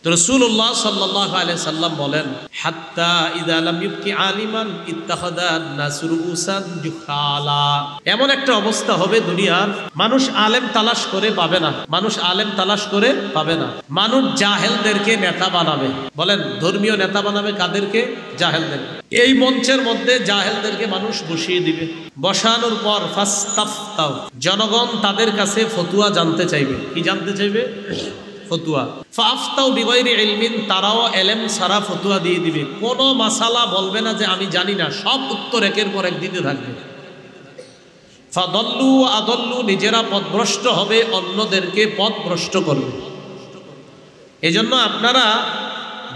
তো রাসূলুল্লাহ সাল্লাল্লাহু আলাইহি সাল্লাম বলেন, হাত্তা ইযা লাম ইবকি আলিমান ইত্তাখাযা আন-নাসু রুউসান জুহালা। এমন একটা অবস্থা হবে দুনিয়ার, মানুষ আলেম তালাশ করে পাবে না, মানুষ আলেম তালাশ করে পাবে না। মানুষ জাহেলদেরকে নেতা বানাবে। বলেন, ধর্মীয় নেতা বানাবে কাদেরকে? জাহেলদের। এই মঞ্চের মধ্যে জাহেলদেরকে মানুষ বসিয়ে দিবে। বসানোর পর ফাস্তাফতাও, জনগণ তাদের কাছে ফতুয়া জানতে চাইবে। কি জানতে চাইবে? ফতুয়া। ফাফতাউ বিগাইরি ইলমিন, তারাও এলেম সারা ফতুয়া দিয়ে দিবে। কোনো মাসালা বলবে না যে আমি জানি না, সব উত্তর একের পর এক দিতে থাকবে। ফাদল্লু আদল্লু, নিজেরা পথভ্রষ্ট হবে, অন্যদেরকে পথভ্রষ্ট করবে। এজন্য আপনারা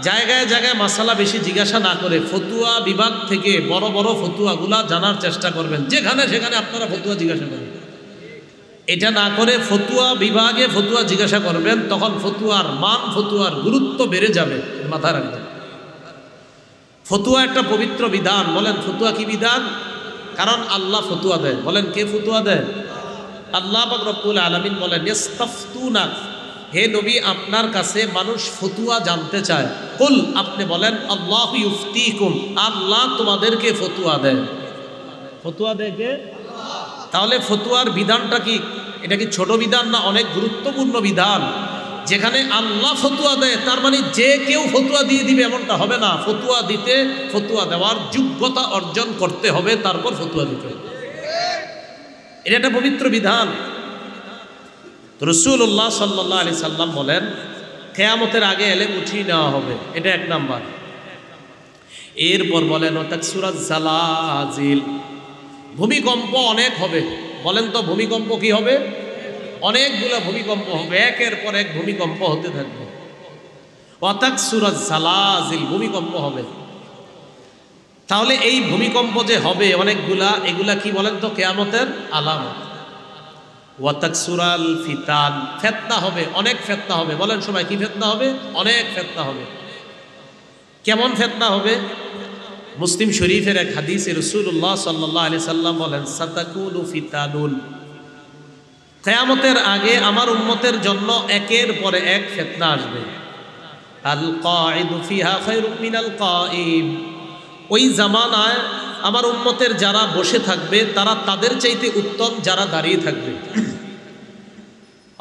জায়গায় জায়গায় মাসালা বেশি জিজ্ঞাসা না করে ফতুয়া বিভাগ থেকে বড় বড় ফতুয়াগুলা জানার চেষ্টা করবেন। যেখানে সেখানে আপনারা ফতুয়া জিজ্ঞাসা করবেন। এটা না করে ফতুয়া বিভাগে ফতুয়া জিজ্ঞাসা করবেন, তখন ফতুয়ার মান, ফতুয়ার গুরুত্ব বেড়ে যাবে। মাথায় রাখবেন, ফতুয়া একটা পবিত্র বিধান। বলেন, ফতুয়া কি বিধান? কারণ আল্লাহ ফতুয়া দেয়। বলেন, কে ফতুয়া দেয়? আল্লাহ পাক রব্বুল আলামিন বলেন, ইস্তাফতুনাক, হে নবী, আপনার কাছে মানুষ ফতুয়া জানতে চায়। কুল, আপনি বলেন, আল্লাহু ইফতিকুম, আল্লাহ তোমাদেরকে ফতুয়া দেয়। ফতুয়া দেয় কে? তাহলে ফতুয়ার বিধানটা কি? এটা কি ছোট বিধান না অনেক গুরুত্বপূর্ণ বিধান? যেখানে আল্লাহ ফতুয়া দেয়, তার মানে যে কেউ ফতুয়া দিয়ে দিবে এমনটা হবে না। ফতুয়া দিতে, ফতুয়া দেওয়ার যোগ্যতা অর্জন করতে হবে, তারপর ফতুয়া দিতে হবে। এটা একটা পবিত্র বিধান। রাসূলুল্লাহ সাল্লাল্লাহু আলাইহি সাল্লাম বলেন, কিয়ামতের আগে এলেম উঠিয়ে নেওয়া হবে। এটা এক নাম্বার। এরপর বলেন, ওয়াতাকসুরাজ জালাজিল, ভূমিকম্প অনেক হবে। বলেন তো, ভূমিকম্প কি হবে? অনেকগুলো ভূমিকম্প হবে, একের পর এক ভূমিকম্প হতে থাকবে। ওয়াতাকসুরাজ জালাজিল, ভূমিকম্প হবে। তাহলে এই ভূমিকম্প যে হবে অনেকগুলা, এগুলা কি বলেন তো? কিয়ামতের আলামত। ওয়াতাকসুরাল ফিতান, ফিতনা হবে, অনেক ফিতনা হবে। বলেন সবাই, কি ফিতনা হবে? অনেক ফিতনা হবে। কেমন ফিতনা হবে? মুসলিম শরীফের এক হাদিসে রাসূলুল্লাহ সাল্লাল্লাহু আলাইহি সাল্লাম বলেন, সাতাকুনু ফিতানুন, কিয়ামতের আগে আমার উম্মতের জন্য একের পরে এক ফিতনা আসবে। আল কাঈদু ফিহা খায়রুম মিনাল কাঈম, ওই জামানায় আমার উম্মতের যারা বসে থাকবে তারা তাদের চাইতে উত্তম যারা দাঁড়িয়ে থাকবে।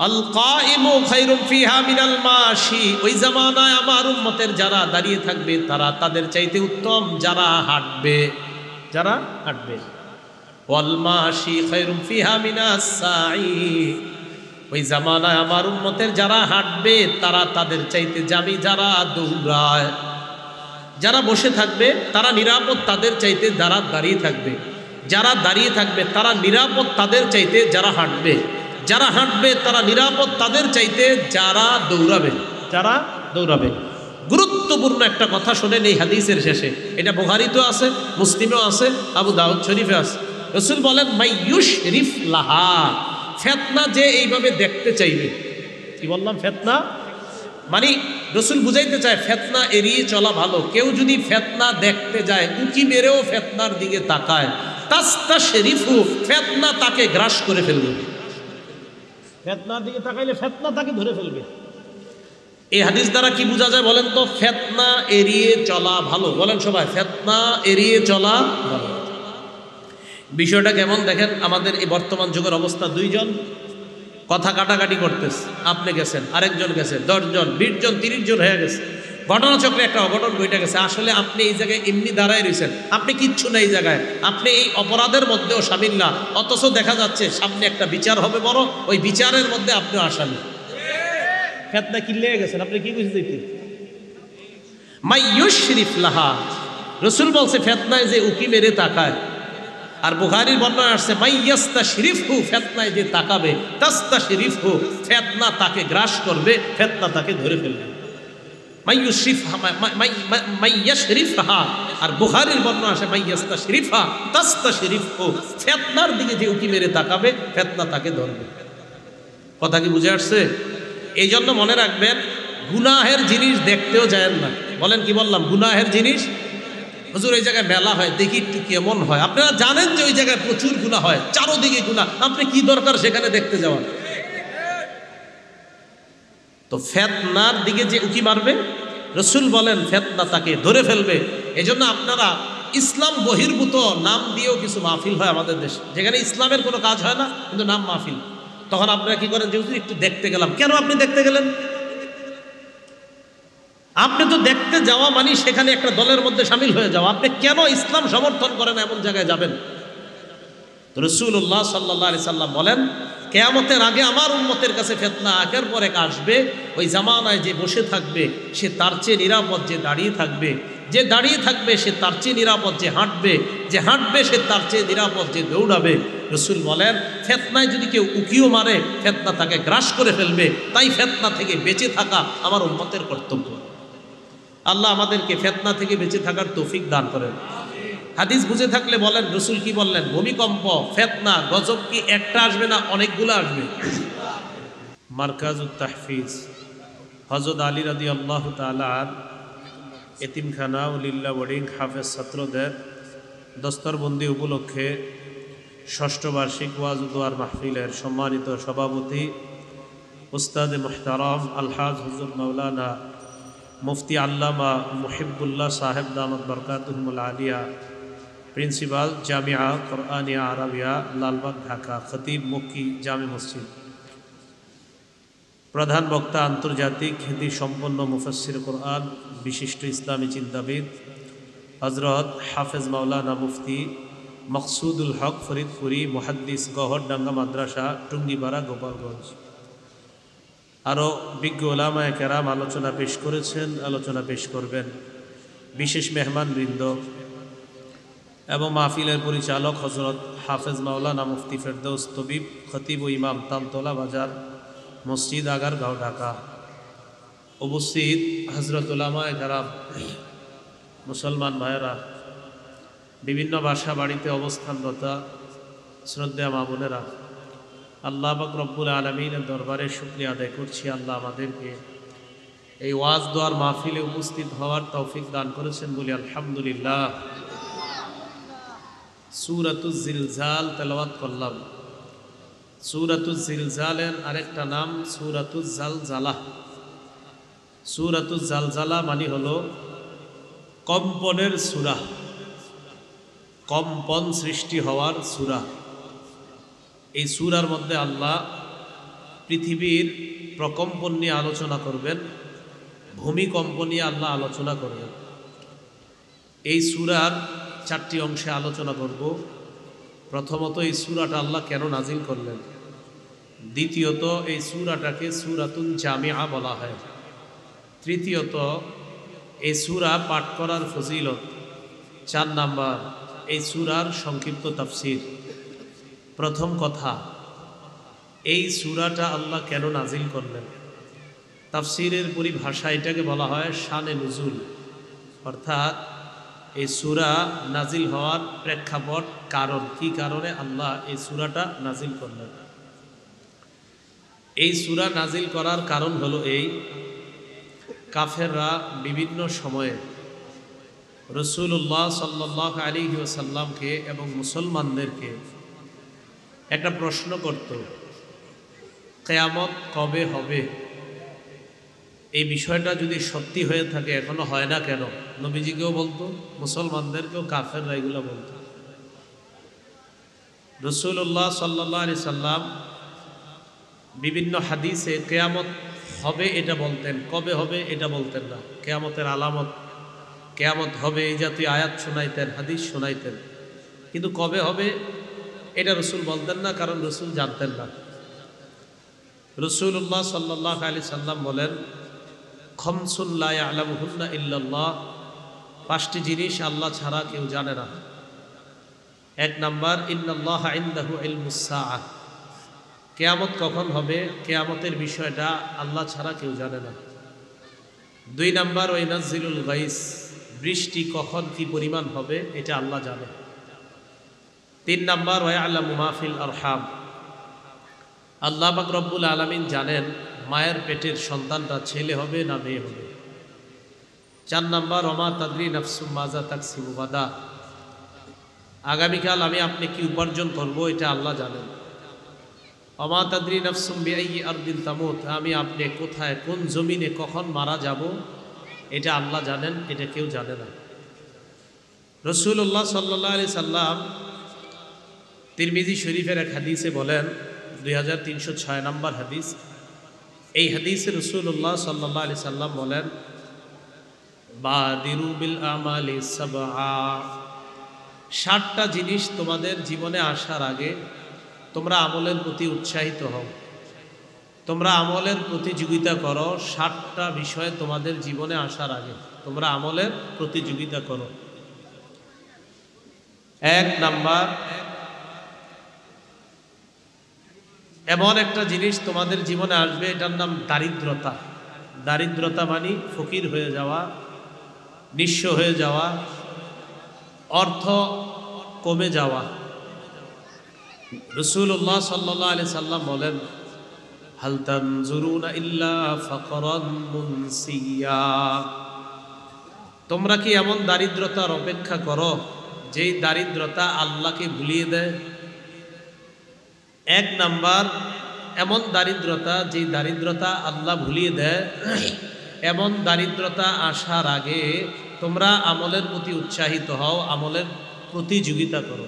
আল কাঈমু খায়রুম ফিহা মিনাল মাশি, ওই জামানায় আমার উম্মতের যারা দাঁড়িয়ে থাকবে তারা তাদের চাইতে উত্তম যারা হাঁটবে, যারা হাঁটবে। ওয়াল মাশি খায়রুম ফিহা মিনাস সাঈ, ওই জামানায় আমার উম্মতের যারা হাঁটবে তারা তাদের চাইতে জামি যারা দৌড়ায়। যারা বসে থাকবে তারা নিরাপদ তাদের চাইতে যারা দাঁড়িয়ে থাকবে, যারা দাঁড়িয়ে থাকবে তারা নিরাপদ তাদের চাইতে যারা হাঁটবে, যারা হাঁটবে তারা নিরাপদ তাদের চাইতে যারা দৌড়াবে, যারা দৌড়াবে। গুরুত্বপূর্ণ একটা কথা শোনেন এই হাদিসের শেষে। এটা বুখারীতেও আছে, মুসলিমেও আছে, আবু দাউদ শরীফে আছে। রাসূল বলেন, মাইয়ুশরিফ লাহা, ফিতনা যে এইভাবে দেখতে চাইবে। কি বললাম? ফিতনা মানে রাসূল বুঝাইতে চায় ফিতনা এড়িয়ে চলা ভালো। কেউ যদি ফিতনা দেখতে যায়, উঁকি মেরেও ফিতনার দিকে তাকায়, তাস্তাশরিফু, ফিতনা তাকে গ্রাস করে ফেলবে। ফিতনার দিকে তাকাইলে ফিতনা তাকে ধরে ফেলবে। এই হাদিস দ্বারা কি বোঝা যায় বলেন তো? ফিতনা এড়িয়ে চলা ভালো। বলেন সবাই, ফিতনা এড়িয়ে চলা ভালো। বিষয়টা কেমন দেখেন, আমাদের এই বর্তমান যুগের অবস্থা, দুইজন কথা কাটাকাটি করতেছে, আপনি গেছেন, আরেকজন গেছে, 10 জন 20 জন 30 জন হয়ে গেছে। ঘটনাচক্রে একটা অঘটন ঘটে গেছে। আসলে আপনি এই জায়গায় এমনি দাঁড়ায় রয়েছেন, আপনি কিচ্ছু না এই জায়গায়, আপনি এই অপরাধের মধ্যেও শামিল না, অথচ দেখা যাচ্ছে সামনে একটা বিচার হবে বড়, ওই বিচারের মধ্যে আপনিও আসামি। ফিতনা কি লেগে গেছেন, আপনি কি বুঝতে দিতে? মাইয়ুশরিফ লাহা, রাসূল বলছে ফিতনায় যে উকি মেরে তাকায়। আর বুখারীর বর্ণনা আসছে, মাইয়াস্তাশরিফহু, ফিতনায় যে তাকাবে, তাস্তাশরিফহু, ফিতনা তাকে গ্রাস করবে, ফিতনা তাকে ধরে ফেলবে। মাইয়াশরিফহা, আর বুখারীর বর্ণনা আসে মাইয়াস্তাশরিফহা তাস্তাশরিফহু, ফিতনার দিকে যে উকি মেরে তাকাবে, ফিতনা তাকে ধরবে। কথা কি বুঝে আসছে? এই জন্য মনে রাখবেন, গুনাহের জিনিস দেখতেও যায় না। বলেন, কি বললাম? গুনাহের জিনিস। হুজুর এই জায়গায় মেলা হয়, দেখি একটু কেমন হয়। আপনারা জানেন যে ওই জায়গায় প্রচুর গুনাহ হয়, চারোদিকে গুনাহ, আপনি কি দরকার সেখানে দেখতে যাওয়ার? তো ফেতনার দিকে যে উকি মারবে, রসুল বলেন ফেতনা তাকে ধরে ফেলবে। এজন্য আপনারা ইসলাম বহির্ভূত নাম দিয়েও কিছু মাহফিল হয় আমাদের দেশে, যেখানে ইসলামের কোনো কাজ হয় না কিন্তু নাম মাহফিল। তখন আপনারা কি করেন, যে একটু দেখতে গেলাম। কেন আপনি দেখতে গেলেন? আপনি তো দেখতে যাওয়া মানে সেখানে একটা দলের মধ্যে সামিল হয়ে যাওয়া। আপনি কেন ইসলাম সমর্থন করেন এমন জায়গায় যাবেন? রাসূলুল্লাহ সাল্লাল্লাহু আলাইহি সাল্লাম বলেন, কিয়ামতের আগে আমার উম্মতের কাছে ফিতনা আগের পরে আসবে। ওই জামানায় যে বসে থাকবে সে তার চেয়ে নিরাপদ যে দাঁড়িয়ে থাকবে, যে দাঁড়িয়ে থাকবে সে তার চেয়ে নিরাপদ যে হাঁটবে, যে হাঁটবে সে তার চেয়ে নিরাপদ যে দৌড়াবে। রাসূল বলেন, ফিতনায় যদি কেউ উকিও মারে ফিতনা তাকে গ্রাস করে ফেলবে। তাই ফিতনা থেকে বেঁচে থাকা আমার উম্মতের কর্তব্য। আল্লাহ আমাদেরকে ফিতনা থেকে বেঁচে থাকার তৌফিক দান করেন। হাদিস বুঝে থাকলে বলেন, রসুল কি বললেন? ভূমিকম্প, ফিতনা, গজব কি একটা আসবে না অনেকগুলো আসবে? মারকাজুত তাহফিজ হযরত আলী রাদিয়াল্লাহু তাআলা এতিমখানা ও লিল্লা বোর্ডিং হাফেজ ছাত্রদের দস্তরবন্দি উপলক্ষে ষষ্ঠ বার্ষিক ওয়াজ ও দোয়ার মাহফিলের সম্মানিত সভাপতি উস্তাদ মুহতারাম আলহাজ হুজুর মাওলানা মুফতি আল্লামা মুহিবুল্লাহ সাহেব দামাত বরকাতুহুল আলিয়া, প্রিন্সিপাল জামিয়া কোরআনিয়া আরাবিয়া লালবাগ ঢাকা, খতিব মক্কি জামে মসজিদ, প্রধান বক্তা আন্তর্জাতিক খ্যাতি সম্পন্ন মুফাসসির কোরআন, বিশিষ্ট ইসলামী চিন্তাবিদ হযরত হাফেজ মাওলানা মুফতি মকসুদুল হক ফরিদপুরি, মুহাদ্দিস, গহরডাঙ্গা মাদ্রাসা, টুঙ্গিপাড়া, গোপালগঞ্জ। আরও বিজ্ঞ ওলামায়ে কেরাম আলোচনা পেশ করেছেন, আলোচনা পেশ করবেন। বিশেষ মেহমানবৃন্দ এবং মাহফিলের পরিচালক হযরত হাফেজ মাওলানা মুফতি ফেরদৌস তবিব, খতিব ও ইমাম, তালতলা বাজার মসজিদ, আগারগাঁও, ঢাকা। উপস্থিত হযরত উলামায়ে কেরাম, মুসলমান ভাইয়েরা, বিভিন্ন বাসা বাড়িতে অবস্থানরত শ্রদ্ধেয় মা বোনেরা, আল্লাহ পাক রব্বুল আলামিনের দরবারে শুকরিয়া আদায় করছি। আল্লাহ আমাদেরকে এই ওয়াজ দোয়ার মাহফিলে উপস্থিত হওয়ার তৌফিক দান করেছেন বলি আলহামদুলিল্লাহ। সূরাতুজ জিলজাল তেলাওয়াত করলাম। সূরাতুজ জিলজালের আরেকটা নাম সূরাতুজ জালজালাহ। সূরাতুজ জালজালা মানে হলো কম্পনের সূরা, কম্পন সৃষ্টি হওয়ার সূরা। এই সূরার মধ্যে আল্লাহ পৃথিবীর প্রকম্পন নিয়ে আলোচনা করবেন, ভূমিকম্প নিয়ে আল্লাহ আলোচনা করবেন। এই সূরার চারটি অংশে আলোচনা করব। প্রথমত এই সূরাটা আল্লাহ কেন নাজিল করলেন, দ্বিতীয়ত এই সূরাটাকে সূরাতুন জামিআ বলা হয়, তৃতীয়ত এই সূরা পাঠ করার ফজিলত, 4 নাম্বার এই সূরার সংক্ষিপ্ত তাফসীর। প্রথম কথা, এই সূরাটা আল্লাহ কেন নাজিল করলেন? তাফসীরের পরিভাষা এটাকে বলা হয় শানে নুজুল, অর্থাৎ এই সূরা নাজিল হওয়ার প্রেক্ষাপট, কারণ কি কারণে আল্লাহ এই সূরাটা নাজিল করলেন। এই সূরা নাজিল করার কারণ হলো এই, কাফেররা বিভিন্ন সময়ে রাসূলুল্লাহ সাল্লাল্লাহু আলাইহি ওয়াসাল্লামকে এবং মুসলমানদেরকে একটা প্রশ্ন করত, কিয়ামত কবে হবে? এই বিষয়টা যদি সত্যি হয়ে থাকে এখনো হয় না কেন? নবীজিকেও বলতো, মুসলমানদেরকেও কাফেররা এগুলো বলতো। রাসূলুল্লাহ সাল্লাল্লাহু আলাইহি সাল্লাম বিভিন্ন হাদিসে কিয়ামত হবে এটা বলতেন, কবে হবে এটা বলতেন না। কিয়ামতের আলামত, কিয়ামত হবে এই জাতীয় আয়াত শোনাইতেন, হাদিস শোনাইতেন, কিন্তু কবে হবে এটা রসুল বলতেন না, কারণ রসুল জানতেন না। রাসূলুল্লাহ সাল্লাল্লাহু আলাইহি সাল্লাম বলেন, খামসুন লা ইয়ালামুহুন্না ইল্লাল্লাহ, 5টি জিনিস আল্লাহ ছাড়া কেউ জানে না। 1 নাম্বার, ইন্নাল্লাহা ইনদাহু ইলমুস সাআহ, কিয়ামত কখন হবে, কিয়ামতের বিষয়টা আল্লাহ ছাড়া কেউ জানে না। 2 নাম্বার, ওয়া ইনাজ্জিলুল গাইস, বৃষ্টি কখন কি পরিমাণ হবে এটা আল্লাহ জানে। 3 নাম্বার, ওয়া ইয়ালামু মা ফিল আরহাম, আল্লাহ পাক রব্বুল আলামিন জানেন মায়ের পেটের সন্তানটা ছেলে হবে না মেয়ে হবে। 4 নাম্বার, ওয়া মা তাদরি নাফসুম মাজা তাকসিবু গাদা, আগামীকাল আমি আপনি কি উপার্জন করব এটা আল্লাহ জানেন। ওমা তাদরি নাফসুম বিআইয়ি আরদিন তামুত, আমি আপনি কোথায় কোন জমিনে কখন মারা যাব এটা আল্লাহ জানেন, এটা কেউ জানে না। রাসূলুল্লাহ সাল্লাল্লাহু আলাইহি সাল্লাম তিরমিজি শরীফের এক হাদিসে বলেন, 2306 নম্বর হাদিস, এই হাদিসে রাসূলুল্লাহ সাল্লাল্লাহু আলাইহি সাল্লাম বলেন, বাদিরু বিল আমালি সাবআ, 7টা জিনিস তোমাদের জীবনে আসার আগে তোমরা আমলের প্রতি উৎসাহিত হও, তোমরা আমলের প্রতিযোগিতা করো। 7টা বিষয় তোমাদের জীবনে আসার আগে তোমরা আমলের প্রতিযোগিতা করো। 1 নাম্বার, এমন একটা জিনিস তোমাদের জীবনে আসবে, এটার নাম দারিদ্রতা। দারিদ্রতা মানে ফকির হয়ে যাওয়া, নিঃস্ব হয়ে যাওয়া, অর্থ কমে যাওয়া। রাসূলুল্লাহ সাল্লাল্লাহু আলাইহি সাল্লাম বলেন, হাল তানজুরুনা ইল্লা ফাকরান মুনসিয়া, তোমরা কি এমন দারিদ্রতার অপেক্ষা করো যেই দারিদ্রতা আল্লাহকে ভুলিয়ে দেয়? 1 নাম্বার, এমন দারিদ্রতা যেই দারিদ্রতা আল্লাহ ভুলিয়ে দেয়, এমন দারিদ্রতা আসার আগে তোমরা আমলের প্রতি উৎসাহিত হও, আমলের প্রতিযোগিতা করো।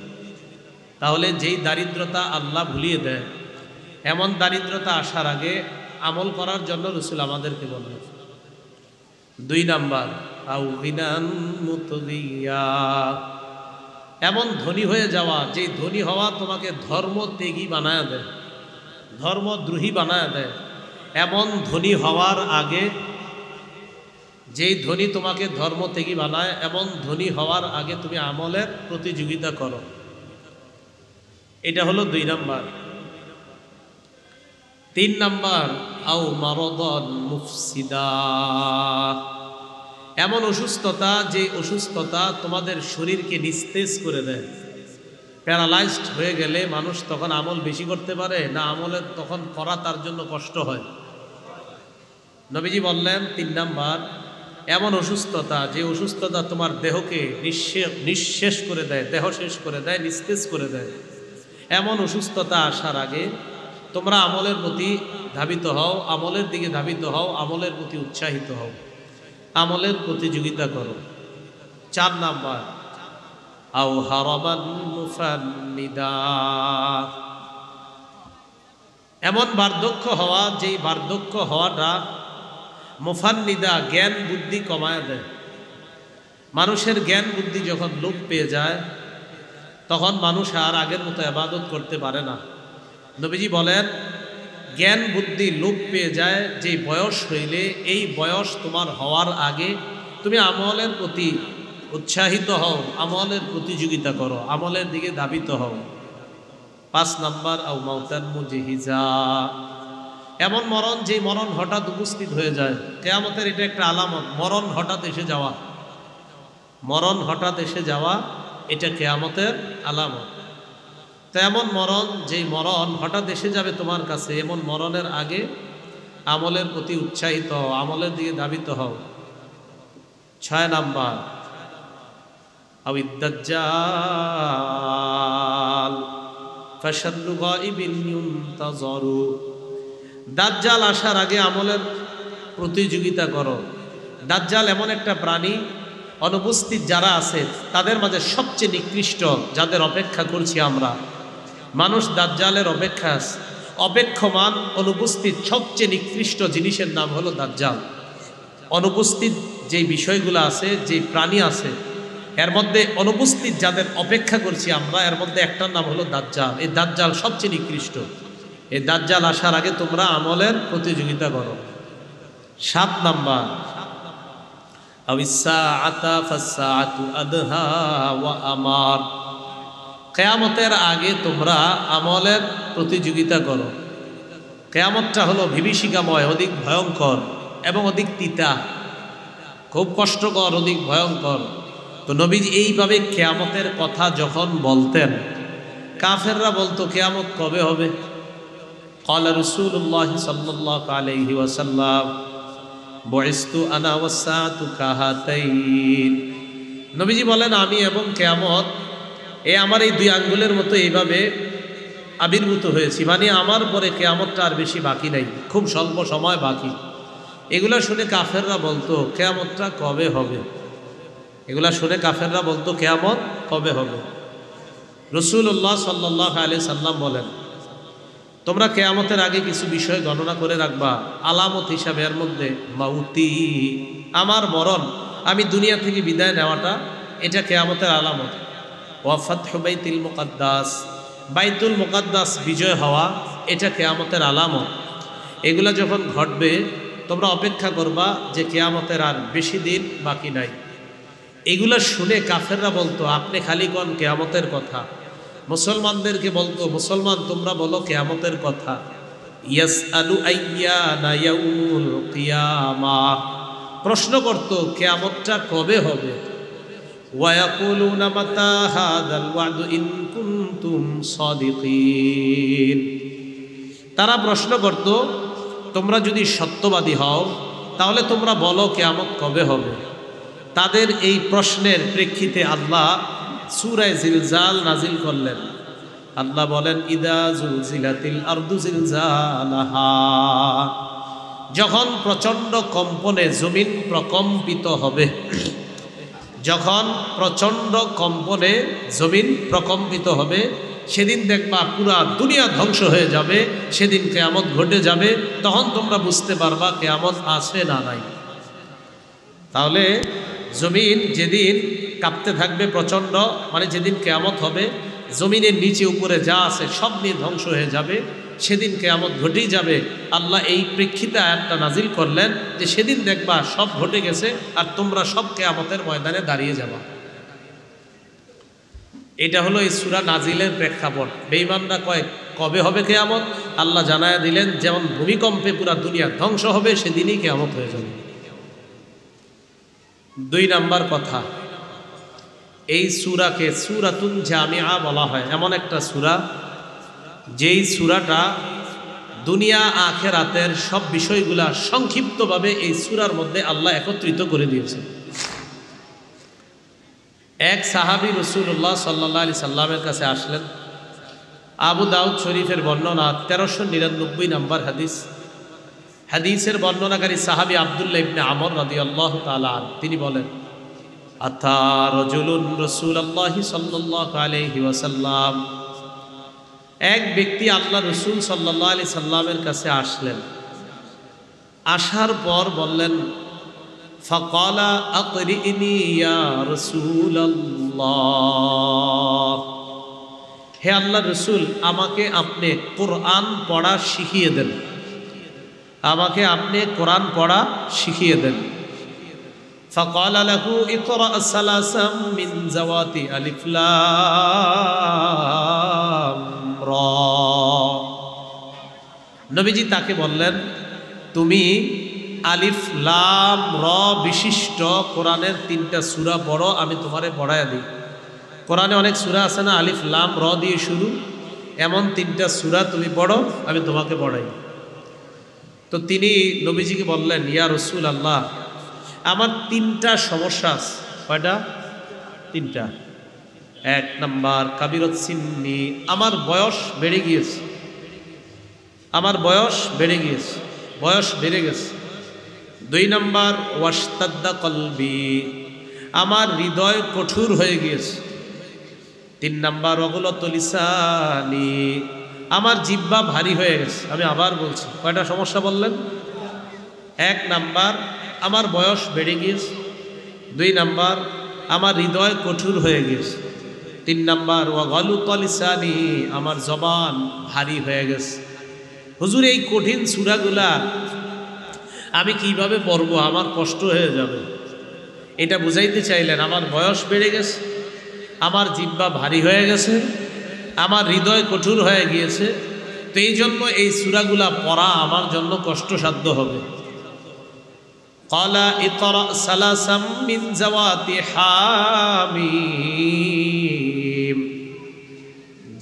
তাহলে যেই দারিদ্রতা আল্লাহ ভুলিয়ে দেয়, এমন দারিদ্রতা আসার আগে আমল করার জন্য রাসূল আমাদেরকে বললেন। 2 নাম্বার, আউ গিনান মুতগিয়া, এমন ধনী হয়ে যাওয়া, যেই ধনী হওয়া তোমাকে ধর্ম ত্যাগী বানায় দেয়, ধর্মদ্রোহী বানায় দেয়। এমন ধনী হওয়ার আগে, যেই ধনী তোমাকে ধর্ম ত্যাগী বানায়, এমন ধনী হওয়ার আগে তুমি আমলের প্রতিযোগিতা করো। এটা হলো 2 নাম্বার। 3 নাম্বার, আও মারাদান মুফসিদা, এমন অসুস্থতা যে অসুস্থতা তোমাদের শরীরকে নিস্তেজ করে দেয়। প্যারালাইজড হয়ে গেলে মানুষ তখন আমল বেশি করতে পারে না, আমলের তখন করা তার জন্য কষ্ট হয়। নবীজি বললেন 3 নাম্বার, এমন অসুস্থতা যে অসুস্থতা তোমার দেহকে নিঃশেষ করে দেয়, দেহ শেষ করে দেয়, নিস্তেজ করে দেয়। এমন অসুস্থতা আসার আগে তোমরা আমলের প্রতি ধাবিত হও, আমলের দিকে ধাবিত হও, আমলের প্রতি উৎসাহিত হও, আমলের প্রতিযোগিতা করো। 4 নাম্বার, আও হারামান মুফান্নিদা, এমন বার্ধক্য হওয়া যেই বার্ধক্য হওয়াটা মুফান্নিদা, জ্ঞান বুদ্ধি কমায় দেয়। মানুষের জ্ঞান বুদ্ধি যখন লোপ পেয়ে যায়, তখন মানুষ আর আগের মতো ইবাদত করতে পারে না। নবীজি বলেন, জ্ঞান বুদ্ধি লোপ পেয়ে যায় যেই বয়স হইলে, এই বয়স তোমার হওয়ার আগে তুমি আমলের প্রতি উৎসাহিত হও, আমলের প্রতিযোগিতা করো, আমলের দিকে ধাবিত হও। 5 নাম্বার, আও মাউতান মুজহিজা, এমন মরণ যেই মরণ হঠাৎ উপস্থিত হয়ে যায়। কিয়ামতের এটা একটা আলামত, মরণ হঠাৎ এসে যাওয়া। মরণ হঠাৎ এসে যাওয়া এটা কিয়ামতের আলামত। তো এমন মরণ যেই মরণ হঠাৎ এসে যাবে তোমার কাছে, এমন মরণের আগে আমলের প্রতি উৎসাহিত হও, আমলের দিকে ধাবিত হও। 6 নাম্বার, আবিদ দাজ্জাল ফাশাল্লু গায়বিন ইউনতাযারু, দাজ্জাল আসার আগে আমলের প্রতিযোগিতা করো। দাজ্জাল এমন একটা প্রাণী, অনুপস্থিত যারা আছে তাদের মাঝে সবচেয়ে নিকৃষ্ট, যাদের অপেক্ষা করছি আমরা। মানুষ দাজ্জালের অপেক্ষমান অনুপস্থিত সবচেয়ে নিকৃষ্ট জিনিসের নাম হলো দাজ্জাল। অনুপস্থিত যেই বিষয়গুলো আছে, যেই প্রাণী আছে, এর মধ্যে অনুপস্থিত যাদের অপেক্ষা করছি আমরা, এর মধ্যে একটার নাম হলো দাজ্জাল। এই দাজ্জাল সবচেয়ে নিকৃষ্ট। এই দাজ্জাল আসার আগে তোমরা আমলের প্রতিযোগিতা করো। 7 নাম্বার, আবিসসাআতা ফাসসাআতু আদহা ওয়া আমার, কিয়ামতের আগে তোমরা আমলের প্রতিযোগিতা করো। কিয়ামতটা হলো বিভীষিকাময়, অধিক ভয়ঙ্কর এবং অধিক তিতা, খুব কষ্টকর, অধিক ভয়ঙ্কর। তো নবীজি এইভাবে কিয়ামতের কথা যখন বলতেন, কাফেররা বলতো কিয়ামত কবে হবে? ক্বালা রাসূলুল্লাহ সাল্লাল্লাহু আলাইহি ওয়াসাল্লাম, বুইসতু আনা ওয়াসসাআতু কাহাতাইন, নবীজি বলেন, আমি এবং কিয়ামত আমার এই 2 আঙ্গুলের মতো এইভাবে আবির্ভূত হয়েছি, মানে আমার পরে কিয়ামতটা আর বেশি বাকি নাই, খুব স্বল্প সময় বাকি। এগুলা শুনে কাফেররা বলতো কিয়ামতটা কবে হবে, এগুলা শুনে কাফেররা বলতো কিয়ামত কবে হবে। রাসূলুল্লাহ সাল্লাল্লাহু আলাইহি সাল্লাম বলেন, তোমরা কিয়ামতের আগে কিছু বিষয় গণনা করে রাখবা, আলামত হিসাবে এর মধ্যে মাউতি, আমার মরণ, আমি দুনিয়া থেকে বিদায় নেওয়াটা, এটা কিয়ামতের আলামত। ওয়া ফাতহু বাইতুল মুকাদ্দাস, বাইতুল মুকাদ্দাস বিজয় হওয়া, এটা কিয়ামতের আলামত। এগুলা যখন ঘটবে তোমরা অপেক্ষা করবা যে কিয়ামতের আর বেশি দিন বাকি নাই। এগুলা শুনে কাফেররা বলতো আপনি খালি কোন কিয়ামতের কথা। মুসলমানদেরকে বলতো, মুসলমান তোমরা বলো কিয়ামতের কথা। ইয়াসআলু আইয়ানা ইয়াউমুল কিয়ামাহ, প্রশ্ন করতো কিয়ামতটা কবে হবে। ওয়া ইয়াকুলুনা মাতা হাযাল ওয়া'দু ইন কুনতুম সাদিকিন, তারা প্রশ্ন করতো তোমরা যদি সত্যবাদী হও তাহলে তোমরা বলো কিয়ামত কবে হবে। তাদের এই প্রশ্নের প্রেক্ষিতে আল্লাহ সূরা জিলজাল নাজিল করলেন। আল্লাহ বলেন, ইদা জুলজিলাতিল আরদু জিলজালাহা, যখন প্রচণ্ড কম্পনে জমিন প্রকম্পিত হবে, যখন প্রচণ্ড কম্পনে জমিন প্রকম্পিত হবে, সেদিন দেখবা পুরা দুনিয়া ধ্বংস হয়ে যাবে, সেদিন কিয়ামত ঘটে যাবে, তখন তোমরা বুঝতে পারবা কিয়ামত আছে না নাই। তাহলে জমিন যেদিন কাঁপতে থাকবে প্রচণ্ড, মানে যেদিন কিয়ামত হবে, জমিনের নিচে উপরে যা আছে সব নিয়ে ধ্বংস হয়ে যাবে, সেদিন কিয়ামত ঘটেই যাবে। আল্লাহ এই প্রেক্ষিতে আয়াতটা নাজিল করলেন যে সেদিন দেখবা সব ঘটে গেছে আর তোমরা সব কিয়ামতের ময়দানে দাঁড়িয়ে যাবা। এটা হলো এই সূরা নাজিলের প্রেক্ষাপট। বেঈমানরা কয় কবে হবে কিয়ামত, আল্লাহ জানায়া দিলেন যেমন ভূমিকম্পে পুরা দুনিয়া ধ্বংস হবে সেদিনই কিয়ামত হয়ে যাবে। 2 নাম্বার কথা, এই সূরাকে সূরাতুন জামিআ বলা হয়, এমন একটা সূরা যেই সূরাটা দুনিয়া আখিরাতের সব বিষয়গুলা সংক্ষিপ্তভাবে এই সূরার মধ্যে আল্লাহ একত্রিত করে দিয়েছেন। এক সাহাবী রাসূলুল্লাহ সাল্লাল্লাহু আলাইহি সাল্লামের কাছে আসলেন। আবু দাউদ শরীফের বর্ণনা 1399 নম্বর হাদিস। হাদিসের বর্ণনাকারী সাহাবী আব্দুল্লাহ ইবনে আমর রাদিয়াল্লাহু তাআলা আনহু, তিনি বলেন, আতা রাজুলুন রাসূলুল্লাহ সাল্লাল্লাহু আলাইহি ওয়াসাল্লাম, এক ব্যক্তি আল্লাহ রাসূল সাল্লাল্লাহু আলাইহি সাল্লামের কাছে আসলেন। আসার পর বললেন, ফাকালা আকরিনি ইয়া রাসূলুল্লাহ, হে আল্লাহ রাসূল, আমাকে আপনি কোরআন পড়া শিখিয়ে দেন, আমাকে আপনি কোরআন পড়া শিখিয়ে দেন। ফাকালা লাহু ইকরা সালাসাম মিন জাওয়াতি আলিফ লাম রা, নবীজি তাকে বললেন, তুমি আলিফ লাম র বিশিষ্ট কোরআনের 3টা সূরা পড়ো, আমি তোমারে পড়ায়া দিই। কোরআনে অনেক সূরা আছে না আলিফ লাম র দিয়ে শুরু, এমন 3টা সূরা তুমি পড়ো, আমি তোমাকে পড়াই। তো তিনি নবীজিকে বললেন, ইয়া রাসূলুল্লাহ, আমার 3টা সমস্যা আছে। কয়টা? 3টা। 1 নাম্বার কাবিরত সিন্নি, আমার বয়স বেড়ে গিয়েছে, আমার বয়স বেড়ে গিয়েছে, বয়স বেড়ে গেছে। 2 নাম্বার ওয়াশতাদ্দা কলবি, আমার হৃদয় কঠোর হয়ে গিয়েছে। 3 নাম্বার ওয়াগুলাতুল লিসানি, আমার জিহ্বা ভারী হয়ে গেছে। আমি আবার বলছি, কয়টা সমস্যা বললেন? 1 নাম্বার আমার বয়স বেড়ে গিয়েছে, 2 নাম্বার আমার হৃদয় কঠোর হয়ে গিয়েছে, 3 নাম্বার ওয়াগুলাতুল লিসানি, আমার জবান ভারী হয়ে গেছে। হুজুর, এই কঠিন সূরাগুলা আমি কিভাবে পড়বো? আমার কষ্ট হয়ে যাবে। এটা বুঝাইতে চাইলেন আমার বয়স বেড়ে গেছে, আমার জিহ্বা ভারী হয়ে গেছে, আমার হৃদয় কঠোর হয়ে গিয়েছে, তো এই জন্য এই সূরাগুলা পড়া আমার জন্য কষ্টসাধ্য হবে। ক্বালা ইকরা সালাসাম মিন জাওয়াতি হামিম,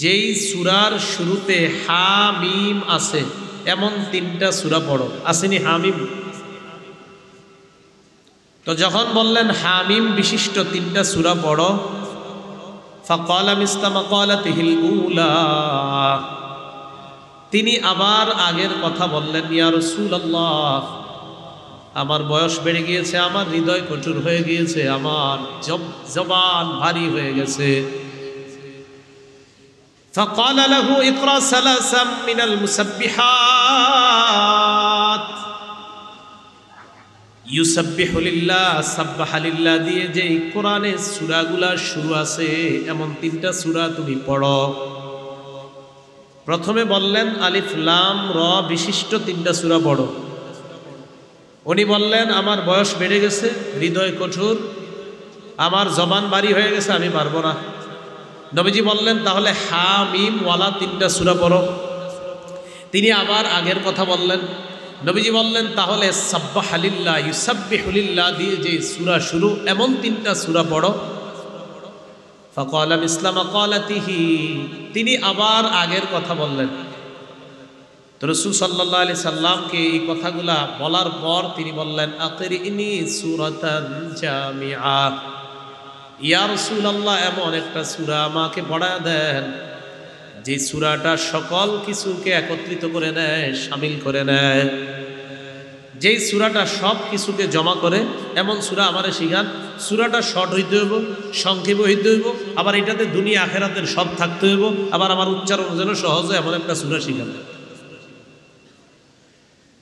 যেই সূরার শুরুতে হামিম আছে এমন 3টা সূরা পড়ো। আসেনি হামিম? তো যখন বললেন হামিম বিশিষ্ট 3টা সূরা পড়ো, ফাকালা মিসলা মাকালাতিহিল উলা, তিনি আবার আগের কথা বললেন, ইয়া রাসূলুল্লাহ, আমার বয়স বেড়ে গিয়েছে, আমার হৃদয় কঠোর হয়ে গিয়েছে, আমার জবান ভারী হয়ে গেছে। فقال له اقرأ ثلاثا من المسبحات يسبح لله سبح لله দিয়ে যে কোরআনের সূরাগুলা শুরু আছে এমন তিনটা সূরা তুমি পড়ো। প্রথমে বললেন আলিফ লাম র বিশিষ্ট তিনটা সূরা পড়ো। উনি বললেন আমার বয়স বেড়ে গেছে, হৃদয় কঠোর, আমার জবান ভারী হয়ে গেছে, আমি পারবো না। নবীজি বললেন তাহলে হা মিম ওয়ালা তিনটা সূরা পড়ো। তিনি আবার আগের কথা বললেন। নবীজি বললেন তাহলে সাব্বাহা লিল্লাহ ইউসাব্বিহু লিল্লাহ দিয়ে যে সূরা শুরু এমন তিনটা সূরা পড়ো। ফাকালা মিসলা মাকালাতিহি, তিনি আবার আগের কথা বললেন। তো রাসূল সাল্লাল্লাহু আলাইহি সাল্লামকে এই কথাগুলা বলার পর তিনি বললেন আকিরিনি সূরাতান জামিআ, ইয়া রাসূলুল্লাহ এমন একটা সূরা আমাকে পড়া দেন যে সূরাটা সকল কিছুকে একত্রিত করে নেয়, শামিল করে নেয়, যেই সূরাটা সব কিছুকে জমা করে এমন সূরা আমারে শিখান। সূরাটা শর্ট হইতে হইব, সংক্ষেপ হইতে হইব, আবার এটাতে দুনিয়া আখিরাতের সব থাকতে হইব, আবার আমার উচ্চারণ যেন সহজ হয় এমন একটা সূরা শিখান।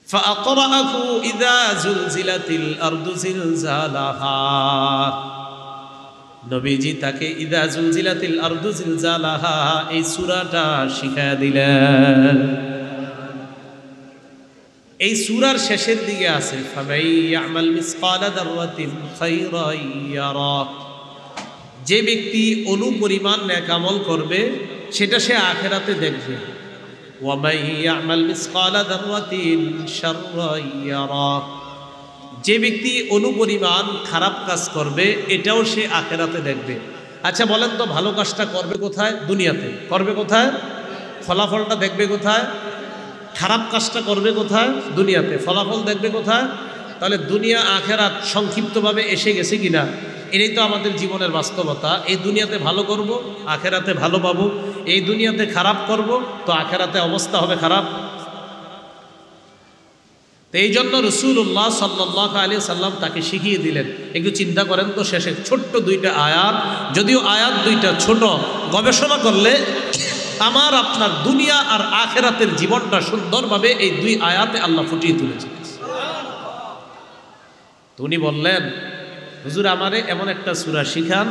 فأقرأه إذا زلزلت الأرض زلزالها, নবীজি তাকে ইদা জুলজিলাতিল আরদু জিলজালাহা এই সূরাটা শিখায়া দিলেন। এই সূরার শেষের দিকে আছে ফামাই ইয়ামাল মিসকালা দাররাতিন খায়রান ইয়ারা, যে ব্যক্তি অনুপরিমাণ নেক আমল করবে সেটা সে আখিরাতে দেখবে। ওয়া মান ইয়ামাল মিসকালা দাররাতিন শাররান ইয়ারা, যে ব্যক্তি অনুপরিমাণ খারাপ কাজ করবে এটাও সে আখিরাতে দেখবে। আচ্ছা বলেন তো ভালো কাজটা করবে কোথায়? দুনিয়াতে। করবে কোথায়? ফলাফলটা দেখবে কোথায়? খারাপ কাজটা করবে কোথায়? দুনিয়াতে। ফলাফল দেখবে কোথায়? তাহলে দুনিয়া আখিরাত সংক্ষিপ্তভাবে এসে গেছে কিনা, এটাই তো আমাদের জীবনের বাস্তবতা। এই দুনিয়াতে ভালো করব, আখিরাতে ভালো পাবো। এই দুনিয়াতে খারাপ করব, তো আখিরাতে অবস্থা হবে খারাপ। এই জন্য রাসূলুল্লাহ সাল্লাল্লাহু আলাইহি সাল্লাম তাকে শিখিয়ে দিলেন। একটু চিন্তা করেন তো, শেষে ছোট্ট দুইটা আয়াত, যদিও আয়াত দুইটা ছোট, গবেষণা করলে আমার আপনার দুনিয়া আর আখিরাতের জীবনটা সুন্দরভাবে এই দুই আয়াতে আল্লাহ ফুটিয়ে তুলেছেন। তো উনি বললেন হুজুর আমারে এমন একটা সূরা শিখান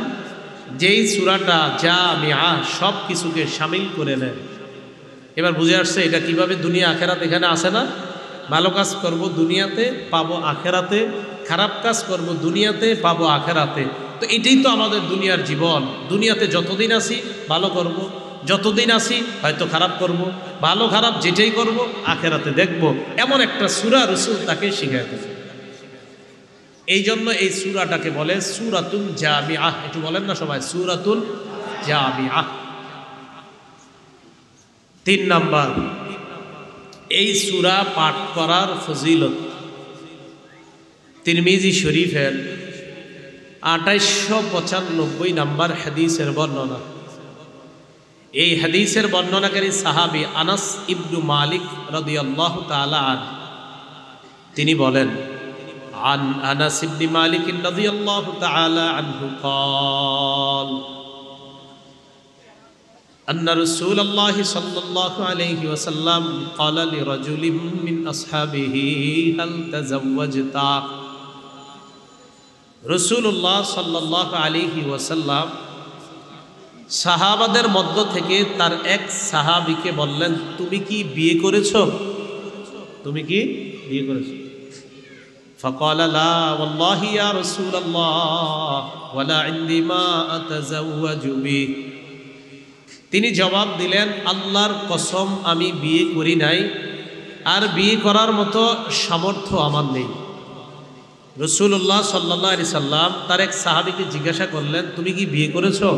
যেই সূরাটা জামিআ সব কিছুকে শামিল করে নেয়। এবার বুঝে আসছে এটা কিভাবে দুনিয়া আখিরাত এখানে আসে না। ভালো কাজ করব দুনিয়াতে পাবো আখিরাতে, খারাপ কাজ করব দুনিয়াতে পাবো আখিরাতে। তো এটাই তো আমাদের দুনিয়ার জীবন। দুনিয়াতে যতদিন আসি ভালো করব, যতদিন আসি হয়তো খারাপ করব, ভালো খারাপ যেটাই করব আখিরাতে দেখব। এমন একটা সূরা রাসূল তাকে শিখায় দিয়েছে। এই জন্য এই সূরাটাকে বলে সূরাতুল জামিআহ। একটু বলেন না সবাই, সূরাতুল জামিআহ। 3 নাম্বার, এই সূরা পাঠ করার ফজিলত। তিরমিজি শরীফের 2895 নাম্বার হাদিসের বর্ণনা। এই হাদিসের বর্ণনাকারী সাহাবী আনাস ইবনু মালিক রাদিয়াল্লাহু তাআলা আনহু, তিনি বলেন عن أنس بن مالك رضي الله تعالى عنه قال أن رسول الله صلى الله عليه وسلم قال لرجل من أصحابه هل تزوجت؟ رسول الله صلى الله عليه وسلم সাহাবাদের মধ্য থেকে তার এক সাহাবীকে বললেন তুমি কি বিয়ে করেছো? তুমি কি বিয়ে করেছো? فقال لا والله يا رسول الله ولا عندي ما أتزوج به, তিনি জবাব দিলেন আল্লাহর কসম আমি বিয়ে করি নাই, আর বিয়ে করার মতো সামর্থ্য আমার নেই। রাসূলুল্লাহ সাল্লাল্লাহু আলাইহি সাল্লাম তার এক সাহাবীকে জিজ্ঞাসা করলেন তুমি কি বিয়ে করেছো?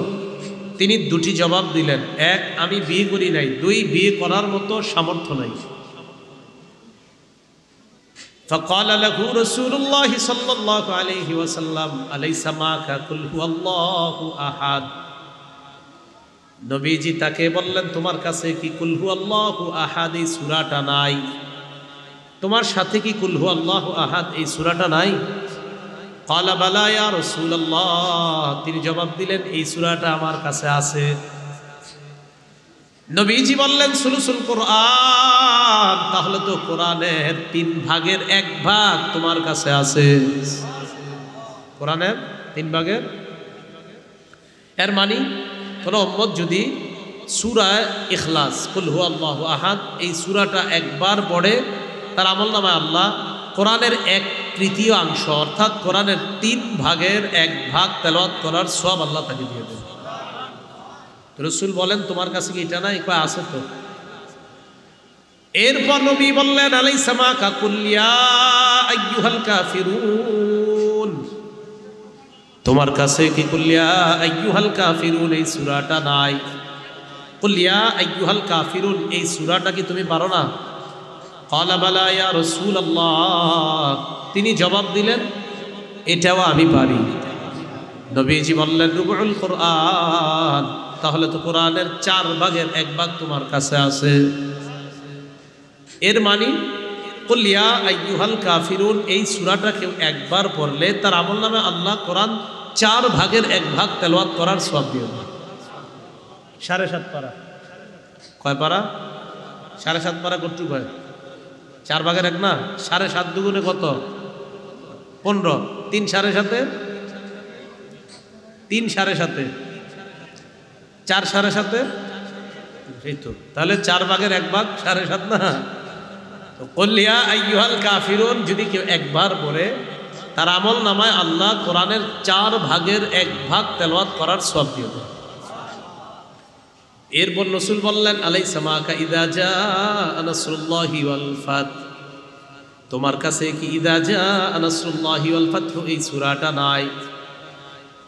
তিনি দুটি জবাব দিলেন, এক আমি বিয়ে করি নাই, দুই বিয়ে করার মতো সামর্থ্য নাই। فقال له رسول الله صلى الله عليه وسلم أليس معك قل هو الله أحد, নবীজি তাকে বললেন, তোমার কাছে কি কুল হুয়াল্লাহু আহাদ এই সূরাটা নাই? তোমার সাথে কি কুল হুয়াল্লাহু আহাদ এই সূরাটা নাই? ক্বালা বালা ইয়া রাসূলুল্লাহ, তিনি জবাব দিলেন, এই সূরাটা আমার কাছে আছে। নবীজি বললেন, সুলুসুল কোরআন, তাহলে তো কোরআনের 3 ভাগের 1 ভাগ তোমার কাছে আছে। কোরআনের 3 ভাগের, এর মানে কোন উম্মত যদি সূরা ইখলাস কুল হুয়াল্লাহু আহাদ এই সূরাটা একবার পড়ে, তার আমলনামায় আল্লাহ কোরআনের 1/3 অর্থাৎ কোরআনের 3 ভাগের 1 ভাগ তেলাওয়াত করার সওয়াব আল্লাহ তাকে দিয়ে দেবে। রাসূল বলেন, তোমার কাছে কি এটা নাই? কয় আছে তো। এরপর নবী বললেন, আলাইসা মাকা কুল ইয়া আইয়ুহাল কাফিরুন, তোমার কাছে কি কুল ইয়া আইয়ুহাল কাফিরুন এই সূরাটা নাই? কুল ইয়া আইয়ুহাল কাফিরুন এই সূরাটা কি তুমি পারো না? ক্বালা বালা ইয়া রাসূলুল্লাহ, তিনি জবাব দিলেন, এটাও আমি পারি। নবীজি বললেন, রুবুল কোরআন, তাহলে তো কোরআনের 4 ভাগের 1 ভাগ তোমার কাছে আছে। এর মানে কুল ইয়া আইয়ুহাল কাফিরুন এই সূরাটা কেউ একবার পড়লে তার আমলনামে আল্লাহ কোরআন 4 ভাগের 1 ভাগ তেলাওয়াত করার সওয়াব দিয়ে দেন। 7.5 পারা, কয় পারা? 7.5 পারা কতটুকু হয়? 4 ভাগের 1 না, 7.5 দুগুণে কত? 15। 3 7.5, 3 7.5, 4 7.5, এই তো। তাহলে 4 ভাগের 1 ভাগ 7.5 না। তো কুল ইয়া আইয়ুহাল কাফিরুন যদি কেউ একবার পড়ে, তার আমল নামায় আল্লাহ কোরআনের 4 ভাগের 1 ভাগ তেলাওয়াত করার সওয়াব দিয়ে দেন। এরপর রাসূল বললেন, আলাইসা মাকা ইযা জাআ নাসরুল্লাহি ওয়াল ফাত, তোমার কাছে কি ইযা জাআ নাসরুল্লাহি ওয়াল ফাত এই সূরাটা নাই?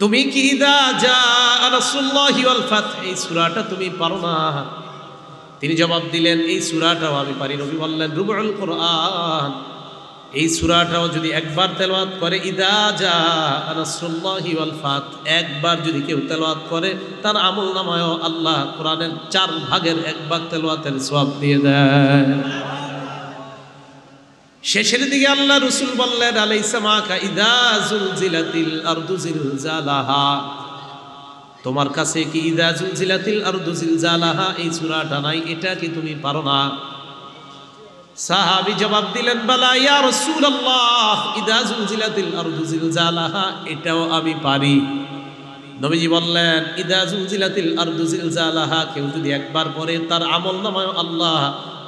তুমি কি ইযা জাআ নাসরুল্লাহি ওয়াল ফাত এই সূরাটা তুমি পারো না? তিনি জবাব দিলেন, এই সূরাটাও আমি পারি। নবী বললেন, রুবুল কোরআন এই সূরাটাও যদি একবার তেলাওয়াত করে, ইযা জাআ নাসরুল্লাহি ওয়াল ফাত একবার যদি কেউ তেলাওয়াত করে, তার আমলনামায়ও আল্লাহ কোরআনের 4 ভাগের 1 ভাগ তেলাওয়াতের সওয়াব দিয়ে দেয়। শেষের দিকে আল্লাহ রাসূল বললেন, আলাইসা মাকা ইযা যুলজিলাতিল আরদু জিলজালাহা, তোমার কাছে কি ইযা যুলজিলাতিল আরদু জিলজালাহা এই সূরাটা নাই? এটা কি তুমি পারো না? সাহাবী জবাব দিলেন, বালা ইয়া রাসূলুল্লাহ, ইযা যুলজিলাতিল আরদু জিলজালাহা এটাও আমি পারি। নবীজি বললেন, ইযা যুলজিলাতিল আরদু জিলজালাহা কেউ যদি একবার পড়ে, তার আমলনামায় আল্লাহ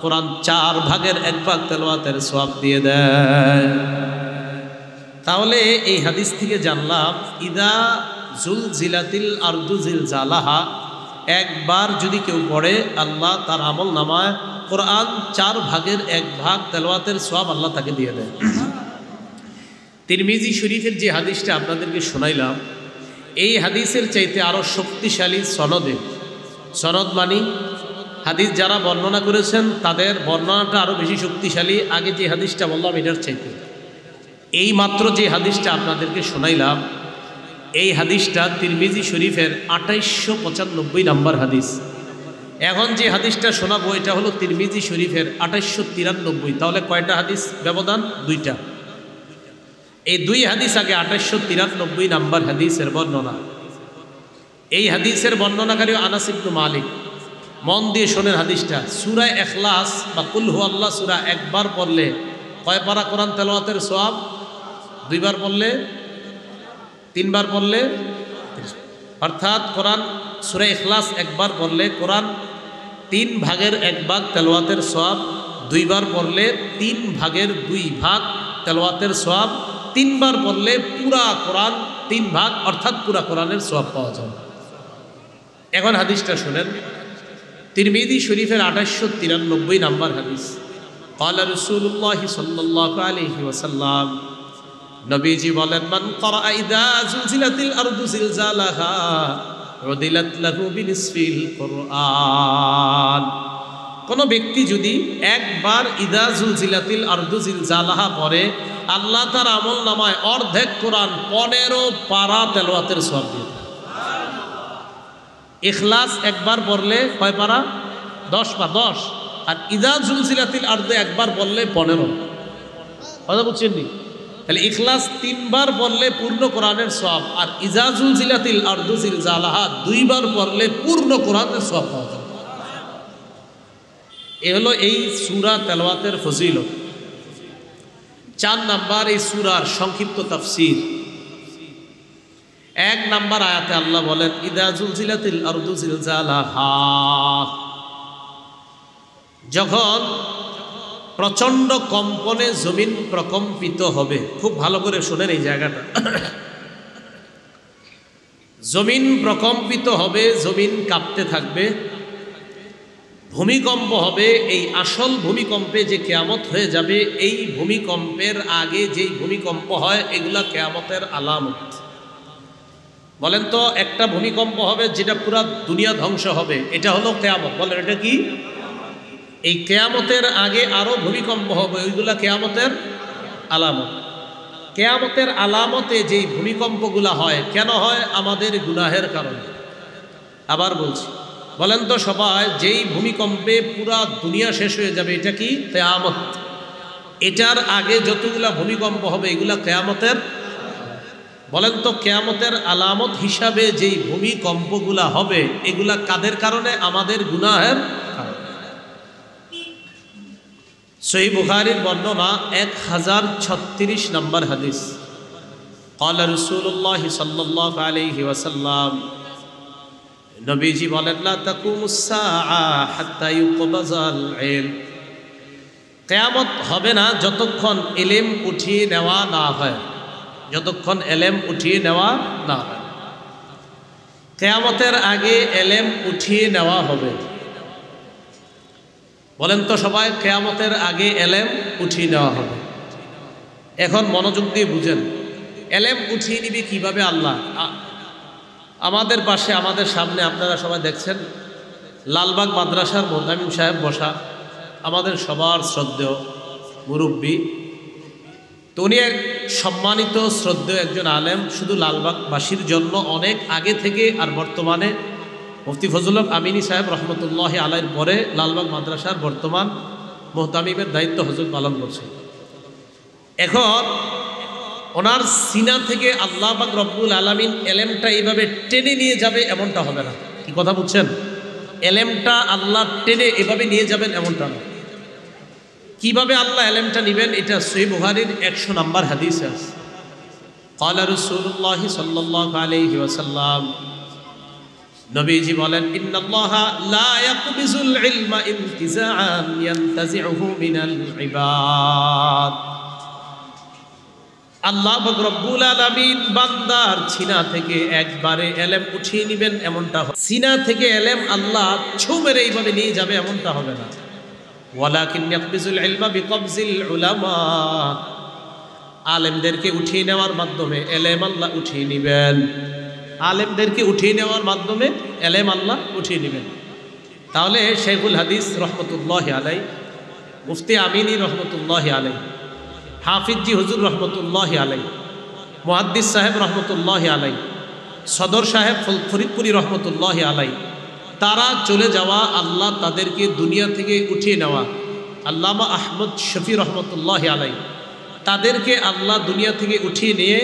কোরআন 4 ভাগের 1 ভাগ তেলাওয়াতের সওয়াব দিয়ে দেয়। তাহলে এই হাদিস থেকে জানলাম, ইযা যুলজিলাতিল আরদু জিলজালাহা একবার যদি কেউ পড়ে, আল্লাহ তার আমলনামায় কোরআন 4 ভাগের 1 ভাগ তেলাওয়াতের সওয়াব আল্লাহ তাকে দিয়ে দেয়। তিরমিজি শরীফের যে হাদিসটা আপনাদেরকে শোনাইলাম, এই হাদিসের চাইতে আরো শক্তিশালী সনদে, সনদ মানি হাদিস যারা বর্ণনা করেছেন তাদের বর্ণনাটা আরো বেশি শক্তিশালী। আগে যে হাদিসটা বললাম এটার চাইতে, এই মাত্র যে হাদিসটা আপনাদেরকে শোনাইলাম, এই হাদিসটা তিরমিজি শরীফের 2895 নম্বর হাদিস। এখন যে হাদিসটা শোনাবো এটা হলো তিরমিজি শরীফের 2893। তাহলে কয়টা হাদিস ব্যবধান? 2টা। এই 2 হাদিস আগে 2893 নম্বর হাদিসের বর্ণনা। এই হাদিসের বর্ণনাকারী আনাস ইবনে মালিক। মন দিয়ে শোনেন হাদিসটা। সূরা ইখলাস বা কুল হুয়াল্লাহ সূরা একবার পড়লে কয় পারা কোরআন তেলাওয়াতের সওয়াব? 2 বার পড়লে, 3 বার পড়লে, অর্থাৎ কোরআন সূরা ইখলাস একবার পড়লে কোরআন 3 ভাগের 1 ভাগ তেলাওয়াতের সওয়াব, 2 বার পড়লে 3 ভাগের 2 ভাগ তেলাওয়াতের সওয়াব, 3 বার পড়লে পুরা কোরআন 3 ভাগ অর্থাৎ পুরা কোরআনের সওয়াব পাওয়া যায়। এখন হাদিসটা শুনেন, তিরমিজি শরীফের 2893 নম্বর হাদিস। ক্বালা রাসূলুল্লাহি সাল্লাল্লাহু আলাইহি ওয়াসাল্লাম, নবীজি বলেন, মান ক্বারা ইযা যুলজিলাতিল আরদু জিলজালাহা উদিলাত লাহু বিনিসফিল কুরআন। কোন ব্যক্তি যদি একবার ইযা যুলজিলাতিল আরদু জিলজালাহা পড়ে, আল্লাহ তার আমলনামায় অর্ধেক কোরআন 15 পারা তেলাওয়াতের সওয়াব দিয়ে দেন। ইখলাস একবার পড়লে কয় পারা? 10 পা 10। আর ইযা জুলজিলাতিল আরদু একবার পড়লে 15। কথা বুঝছেন নি? তাহলে ইখলাস 3 বার পড়লে পূর্ণ কোরআনের সওয়াব, আর ইযা জুলজিলাতিল আরদু জিলজালাহা 2 বার পড়লে পূর্ণ কোরআনের সওয়াব পাওয়া যায়। এ হলো এই সূরা তেলাওয়াতের ফজিলত। 4 নাম্বার এই সূরার সংক্ষিপ্ত তাফসীর। 1 নাম্বার আয়াতে আল্লাহ বলেন ইযা জুলজিলাতিল আরদু জিলজালাহা, যখন প্রচণ্ড কম্পনে জমিন প্রকম্পিত হবে। খুব ভালো করে শোনেন এই জায়গাটা। জমিন প্রকম্পিত হবে, জমিন কাঁপতে থাকবে, ভূমিকম্প হবে। এই আসল ভূমিকম্পে যে কিয়ামত হয়ে যাবে, এই ভূমিকম্পের আগে যেই ভূমিকম্প হয় এগুলা কিয়ামতের আলামত। বলেন তো, একটা ভূমিকম্প হবে যেটা পুরা দুনিয়া ধ্বংস হবে, এটা হলো কিয়ামত। বলেন এটা কি? এই কিয়ামতের আগে আরো ভূমিকম্প হবে, ওইগুলা কিয়ামতের আলামত। কিয়ামতের আলামতে যেই ভূমিকম্পগুলা হয়, কেন হয়? আমাদের গুনাহের কারণে। আবার বলছি, বলেন তো সবাই, যেই ভূমিকম্পে পুরা দুনিয়া শেষ হয়ে যাবে, এটা কি? কিয়ামত। এটার আগে যতগুলা ভূমিকম্প হবে এগুলা কিয়ামতের। বলেন তো, কিয়ামতের আলামত হিসাবে যেই ভূমিকম্পগুলা হবে এগুলা কাদের কারণে? আমাদের গুনাহের কারণে। সহিহ বুখারীর বর্ণনা 1036 নম্বর হাদিস। ক্বালা রাসূলুল্লাহ সাল্লাল্লাহু আলাইহি ওয়াসাল্লাম, নবীজি বলেন লা তাকুমুস সাআ হাত্তা ইউকবাযাল ইলম, কিয়ামত হবে না যতক্ষণ ইলম উঠিয়ে নেওয়া না হয়, যতক্ষণ ইলম উঠিয়ে নেওয়া না হয়। কিয়ামতের আগে ইলম উঠিয়ে নেওয়া হবে। বলেন তো সবাই, কিয়ামতের আগে ইলম উঠিয়ে নেওয়া হবে। এখন মনোযোগ দিয়ে বুঝেন, ইলম উঠিয়ে নিবে কিভাবে আল্লাহ? আমাদের পাশে, আমাদের সামনে আপনারা সবাই দেখছেন লালবাগ মাদ্রাসার মোহতামিম সাহেব বসা, আমাদের সবার শ্রদ্ধেয় মুরব্বী। তো উনি এক সম্মানিত শ্রদ্ধেয় একজন আলেম, শুধু লালবাগবাসীর জন্য অনেক আগে থেকে, আর বর্তমানে মুফতি ফজলুল হক আমিনী সাহেব রহমতুল্লাহ আলাইহির পরে লালবাগ মাদ্রাসার বর্তমান মোহতামিমের দায়িত্ব হযরত পালন করছে। এখন ওনার সিনা থেকে আল্লাহ পাক রব্বুল আলামিন এলেমটা এইভাবে টেনে নিয়ে যাবে এমনটা হবে না। কি কথা বুঝছেন? এলেমটা আল্লাহ টেনে এভাবে নিয়ে যাবেন এমনটা না। কিভাবে আল্লাহ এলেমটা নেবেন? এটা সহিহ বুখারীর 100 নম্বর হাদিসে আছে। ক্বালা রাসূলুল্লাহ সাল্লাল্লাহু আলাইহি ওয়াসাল্লাম, নবীজি বলেন ইন্নাল্লাহা লা ইয়াকবিজুল ইলমা ইনতিজাআন ইয়ানতাজিউহু মিনাল ইবাদ। আল্লাহ পাক রব্বুল আলামিন বান্দার সিনা থেকে একবারে ইলম উঠিয়ে নেবেন এমনটা হবে। সিনা থেকে ইলম আল্লাহ ছু মেরে এইভাবে নিয়ে যাবে এমনটা হবে না। ওয়ালাকিন ইয়াকবিজুল ইলমা বিকবজিল উলামা, আলেমদেরকে উঠিয়ে নেওয়ার মাধ্যমে ইলম আল্লাহ উঠিয়ে নেবেন। আলেমদেরকে উঠিয়ে নেওয়ার মাধ্যমে ইলম আল্লাহ উঠিয়ে নেবেন। তাহলে শেখুল হাদিস রহমতুল্লাহ আলাই, মুফতি আমিনী রহমতুল্লাহ আলাই, হাফিজি হুজুর রহমতুল্লাহ আলাই, মুহাদ্দিস সাহেব রহমতুল্লাহ আলাই, সদর সাহেব ফরিদপুরি রহমতুল্লাহ আলাই, তারা চলে যাওয়া, আল্লাহ তাদেরকে দুনিয়া থেকে উঠিয়ে নেওয়া। আল্লামা আহমদ শফি রহমতুল্লাহ আলাই, তাদেরকে আল্লাহ দুনিয়া থেকে উঠিয়ে নিয়ে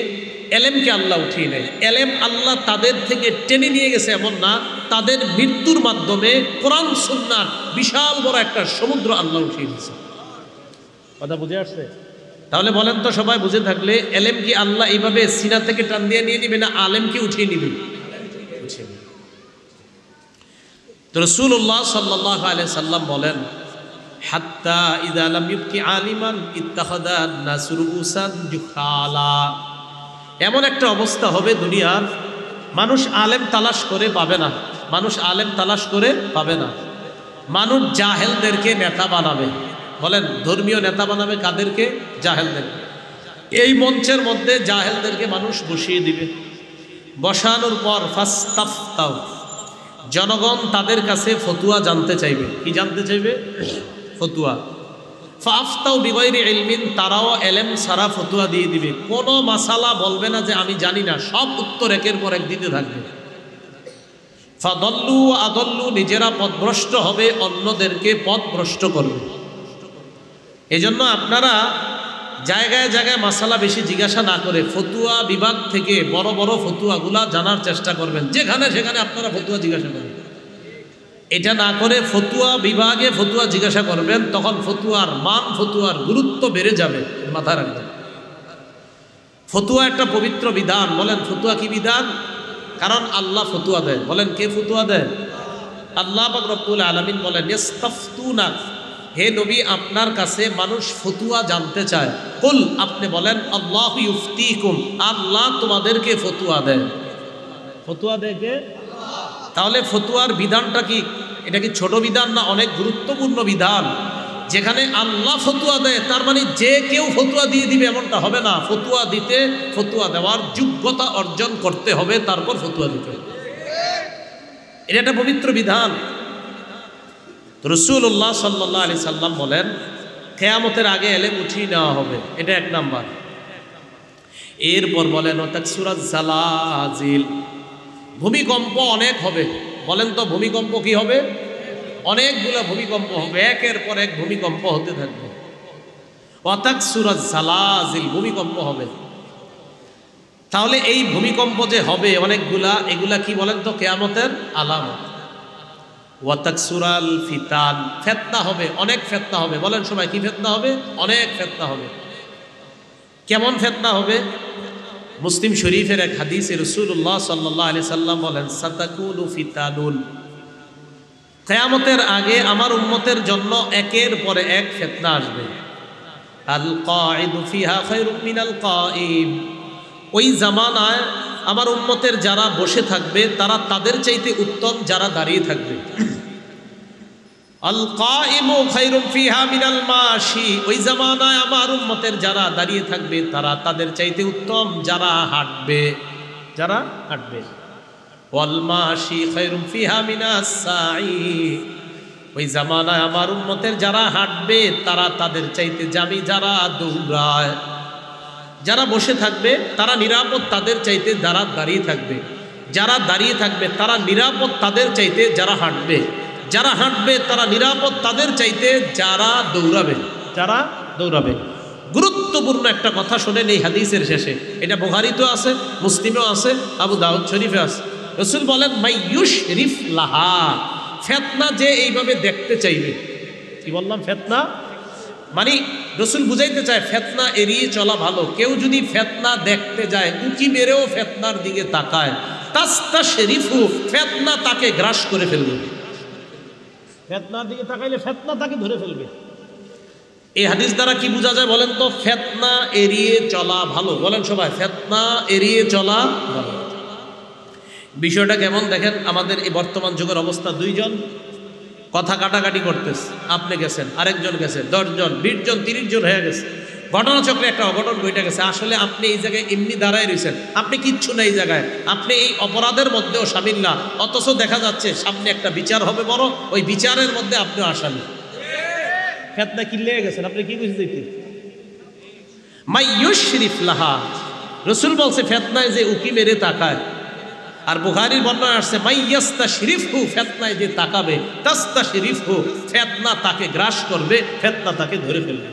এলেমকে আল্লাহ উঠিয়ে নেয়। এলেম আল্লাহ তাদের থেকে টেনে নিয়ে গেছে এমন না, তাদের মৃত্যুর মাধ্যমে কোরআন সুন্নাহর বিশাল বড় একটা সমুদ্র আল্লাহ উঠিয়ে দিয়েছে। কথা বুঝে আসছে? তাহলে বলেন তো সবাই, বুঝে থাকলে এলেম কি আল্লাহ এইভাবে সিনা থেকে টান দিয়ে নিয়ে নিবে না আলেমকে উঠিয়ে নিবে? তো রাসূলুল্লাহ সাল্লাল্লাহু আলাইহি সাল্লাম বলেন হাত্তা ইযা লাম ইবকি আলিমান ইত্তাখাযা আন-নাসু রুউসান জুহালা, এমন একটা অবস্থা হবে দুনিয়ার, মানুষ আলেম তালাশ করে পাবে না, মানুষ আলেম তালাশ করে পাবে না। মানুষ জাহেলদেরকে নেতা বানাবে। বলেন, ধর্মীয় নেতা বানাবে কাদেরকে? জাহেলদেরকে। এই মঞ্চের মধ্যে জাহেলদেরকে মানুষ বসিয়ে দিবে। বসানোর পর ফাস্তাফতাউ, জনগণ তাদের কাছে ফতুয়া জানতে চাইবে। কি জানতে চাইবে? ফতুয়া। ফাফতাউ বিগয়রি ইলমিন, তারাও এলেম সারা ফতুয়া দিয়ে দিবে। কোনো মাসালা বলবে না যে আমি জানি না, সব উত্তর একের পর এক দিতে থাকবে। ফাদল্লু আদল্লু, নিজেরা পথভ্রষ্ট হবে, অন্যদেরকে পথভ্রষ্ট করবে। এজন্য আপনারা জায়গায় জায়গায় মাসালা বেশি জিজ্ঞাসা না করে ফতুয়া বিভাগ থেকে বড় বড় ফতুয়াগুলা জানার চেষ্টা করবেন। যেখানে সেখানে আপনারা ফতুয়া জিজ্ঞাসা করবেন, এটা না করে ফতুয়া বিভাগে ফতুয়া জিজ্ঞাসা করবেন, তখন ফতুয়ার মান, ফতুয়ার গুরুত্ব বেড়ে যাবে, মাথায় রাখবেন। ফতুয়া একটা পবিত্র বিধান। বলেন ফতুয়া কি বিধান? কারণ আল্লাহ ফতুয়া দেয়। বলেন কে ফতুয়া দেয়? আল্লাহ পাক রব্বুল আলামিন বলেন ইস্তাফতুনাক, হে নবী আপনার কাছে মানুষ ফতুয়া জানতে চায়। কুল, আপনি বলেন আল্লাহু ইউফতিকুম, আল্লাহ তোমাদেরকে ফতুয়া দেয়। ফতুয়া দেয় কে? তাহলে ফতুয়ার বিধানটা কি? এটা কি ছোট বিধান না অনেক গুরুত্বপূর্ণ বিধান? যেখানে আল্লাহ ফতুয়া দেয় তার মানে যে কেউ ফতুয়া দিয়ে দিবে এমনটা হবে না। ফতুয়া দিতে, ফতুয়া দেওয়ার যোগ্যতা অর্জন করতে হবে, তারপর ফতুয়া দিতে হবে। এটা একটা পবিত্র বিধান। রাসূলুল্লাহ সাল্লাল্লাহু আলাইহি সাল্লাম বলেন কিয়ামতের আগে এলেম উঠিয়ে নেওয়া হবে, এটা এক নাম্বার। এরপর বলেন ওয়াতাকসুরাজ জালাজিল, ভূমিকম্প অনেক হবে। বলেন তো ভূমিকম্প কি হবে? অনেকগুলো ভূমিকম্প হবে, একের পর এক ভূমিকম্প হতে থাকবে। ওয়াতাকসুরাজ জালাজিল, ভূমিকম্প হবে। তাহলে এই ভূমিকম্প যে হবে অনেকগুলা, এগুলা কি বলেন তো? কিয়ামতের আলামত। ওয়াতাকসুরাল ফিতান, ফিতনা হবে, অনেক ফিতনা হবে। বলেন সবাই কি ফিতনা হবে? অনেক ফিতনা হবে। কেমন ফিতনা হবে? মুসলিম শরীফের এক হাদিসে রাসূলুল্লাহ সাল্লাল্লাহু আলাইহি সাল্লাম বলেন সাতাকুলু ফিতানুন, কিয়ামতের আগে আমার উম্মতের জন্য একের পরে এক ফিতনা আসবে। আল কাঈদু ফিহা খায়রুম মিনাল কাঈম, ওই জামানায় আমার উম্মতের যারা বসে থাকবে তারা তাদের চাইতে উত্তম যারা দাঁড়িয়ে থাকবে। আল কাঈমু খায়রুম ফিহা মিনাল মাশি, ওই জামানায় আমার উম্মতের যারা দাঁড়িয়ে থাকবে তারা তাদের চাইতে উত্তম যারা হাঁটবে, যারা হাঁটবে। ওয়াল মাশি খায়রুম ফিহা মিনাস সাঈ, ওই জামানায় আমার উম্মতের যারা হাঁটবে তারা তাদের চাইতে জামি যারা দৌড়ায়। যারা বসে থাকবে তারা নিরাপদ তাদের চাইতে যারা দাঁড়িয়ে থাকবে, যারা দাঁড়িয়ে থাকবে তারা নিরাপদ তাদের চাইতে যারা হাঁটবে, যারা হাঁটবে তারা নিরাপদ তাদের চাইতে যারা দৌড়াবে, যারা দৌড়াবে। গুরুত্বপূর্ণ একটা কথা শোনেন এই হাদিসের শেষে, এটা বুখারীতেও আছে, মুসলিমেও আছে, আবু দাউদ শরীফে আছে। রাসূল বলেন মাইয়ুশরিফ লাহা, ফিতনা যে এইভাবে দেখতে চাইবে। কি বললাম? ফিতনা মানে রাসূল বুঝাইতে চায় ফিতনা এড়িয়ে চলা ভালো। কেউ যদি ফিতনা দেখতে যায়, উঁকি মেরেও ফিতনার দিকে তাকায়, তাস্তাশরিফু, ফিতনা তাকে গ্রাস করে ফেলবে। ফিতনার দিকে তাকাইলে ফিতনা তাকে ধরে ফেলবে। এই হাদিস দ্বারা কি বোঝা যায় বলেন তো? ফিতনা এড়িয়ে চলা ভালো। বলেন সবাই ফিতনা এড়িয়ে চলা ভালো। বিষয়টা কেমন দেখেন, আমাদের এই বর্তমান যুগের অবস্থা, দুইজন কথা কাটাকাটি করতেছে, আপনি গেছেন, আরেকজন গেছে, 10 জন 20 জন 30 জন হয়ে গেছে। ঘটনাচক্রে একটা অঘটন ঘটে গেছে। আসলে আপনি এই জায়গায় এমনি দাঁড়ায় রয়েছেন, আপনি কিচ্ছু না এই জায়গায়, আপনি এই অপরাধের মধ্যেও শামিল না, অথচ দেখা যাচ্ছে সামনে একটা বিচার হবে বড়, ওই বিচারের মধ্যে আপনিও আসামি। ফিতনা কি লেগে গেছেন, আপনি কি বুঝতে দিতেন? মাইয়ুশরিফ লাহা, রাসূল বলছে ফিতনায় যে উকি মেরে তাকায়। আর বুখারীর বর্ণনা আসছে মাইয়াস্তাশরিফহু, ফিতনায় যে তাকাবে, তাস্তাশরিফহু, ফিতনা তাকে গ্রাস করবে, ফিতনা তাকে ধরে ফেলবে।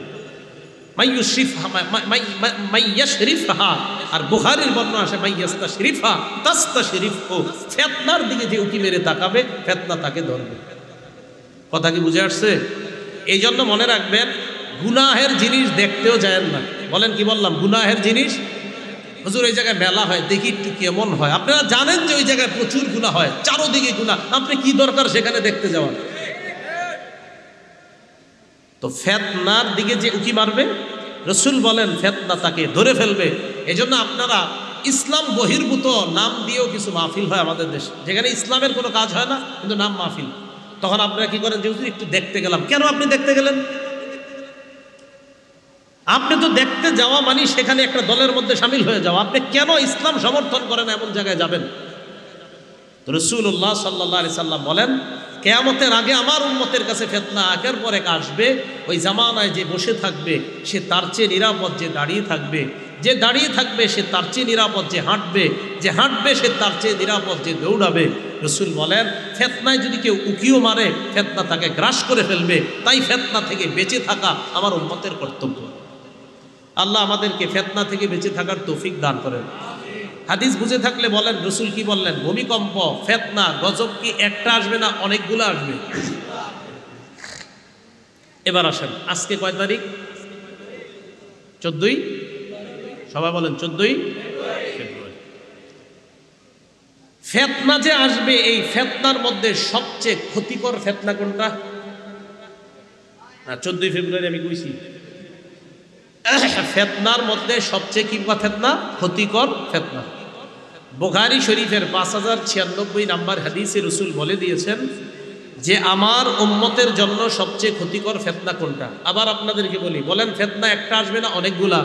মাইয়াশরিফহা, আর বুখারীর বর্ণনা আসে মাইয়াস্তাশরিফহা তাস্তাশরিফহু, ফিতনার দিকে যে উকি মেরে তাকাবে ফিতনা তাকে ধরবে। কথা কি বুঝে আসছে? এই জন্য মনে রাখবেন, গুনাহের জিনিস দেখতেও যায়েন না। বলেন কি বললাম? গুনাহের জিনিস। হুজুর ওই জায়গায় মেলা হয়, দেখি একটু কেমন হয়। আপনারা জানেন যে ওই জায়গায় প্রচুর গুনাহ হয়, চারোদিকে গুনাহ, আপনি কি দরকার সেখানে দেখতে যাওয়ার? তো ফিতনার দিকে যে উকি মারবে, রাসূল বলেন ফিতনা তাকে ধরে ফেলবে। এজন্য আপনারা ইসলাম বহির্ভূত নাম দিয়েও কিছু মাহফিল হয় আমাদের দেশে, যেখানে ইসলামের কোনো কাজ হয় না কিন্তু নাম মাহফিল। তখন আপনারা কি করেন? যে হুজুর একটু দেখতে গেলাম। কেন আপনি দেখতে গেলেন? আপনি তো দেখতে যাওয়া মানে সেখানে একটা দলের মধ্যে শামিল হয়ে যাওয়া। আপনি কেন ইসলাম সমর্থন করেন এমন জায়গায় যাবেন? তো রাসূলুল্লাহ সাল্লাল্লাহু আলাইহি সাল্লাম বলেন কিয়ামতের আগে আমার উম্মতের কাছে ফিতনা একের পর এক আসবে। ওই জামানায় যে বসে থাকবে সে তার চেয়ে নিরাপদ যে দাঁড়িয়ে থাকবে, যে দাঁড়িয়ে থাকবে সে তার চেয়ে নিরাপদ যে হাঁটবে সে তার চেয়ে নিরাপদ যে দৌড়াবে। রসুল বলেন ফিতনায় যদি কেউ উকিও মারে ফিতনা তাকে গ্রাস করে ফেলবে, তাই ফিতনা থেকে বেঁচে থাকা আমার উম্মতের কর্তব্য। আল্লাহ আমাদেরকে ফিতনা থেকে বেঁচে থাকার তৌফিক দান করেন। হাদিস বুঝে থাকলে বলেন রসুল কি বললেন? ভূমিকম্প, ফিতনা, গজব কি একটা আসবে না অনেকগুলো আসবে? এবার আসেন, আজকে কয় তারিখ? 14ই, সবাই বলেন 14ই ফেব্রুয়ারি। ফিতনা যে আসবে, এই ফিতনার মধ্যে সবচেয়ে ক্ষতিকর ফিতনা কোনটা? 14ই ফেব্রুয়ারি আমি কইছি। ফিতনার মধ্যে সবচেয়ে কি ফিতনা? ক্ষতিকর ফিতনা। বুখারী শরীফের 5096 নাম্বার হাদিসে রাসূল বলে দিয়েছেন যে আমার উম্মতের জন্য সবচেয়ে ক্ষতিকর ফিতনা কোনটা। আবার আপনাদেরকে বলি, বলেন ফিতনা একটা আসবে না অনেকগুলা?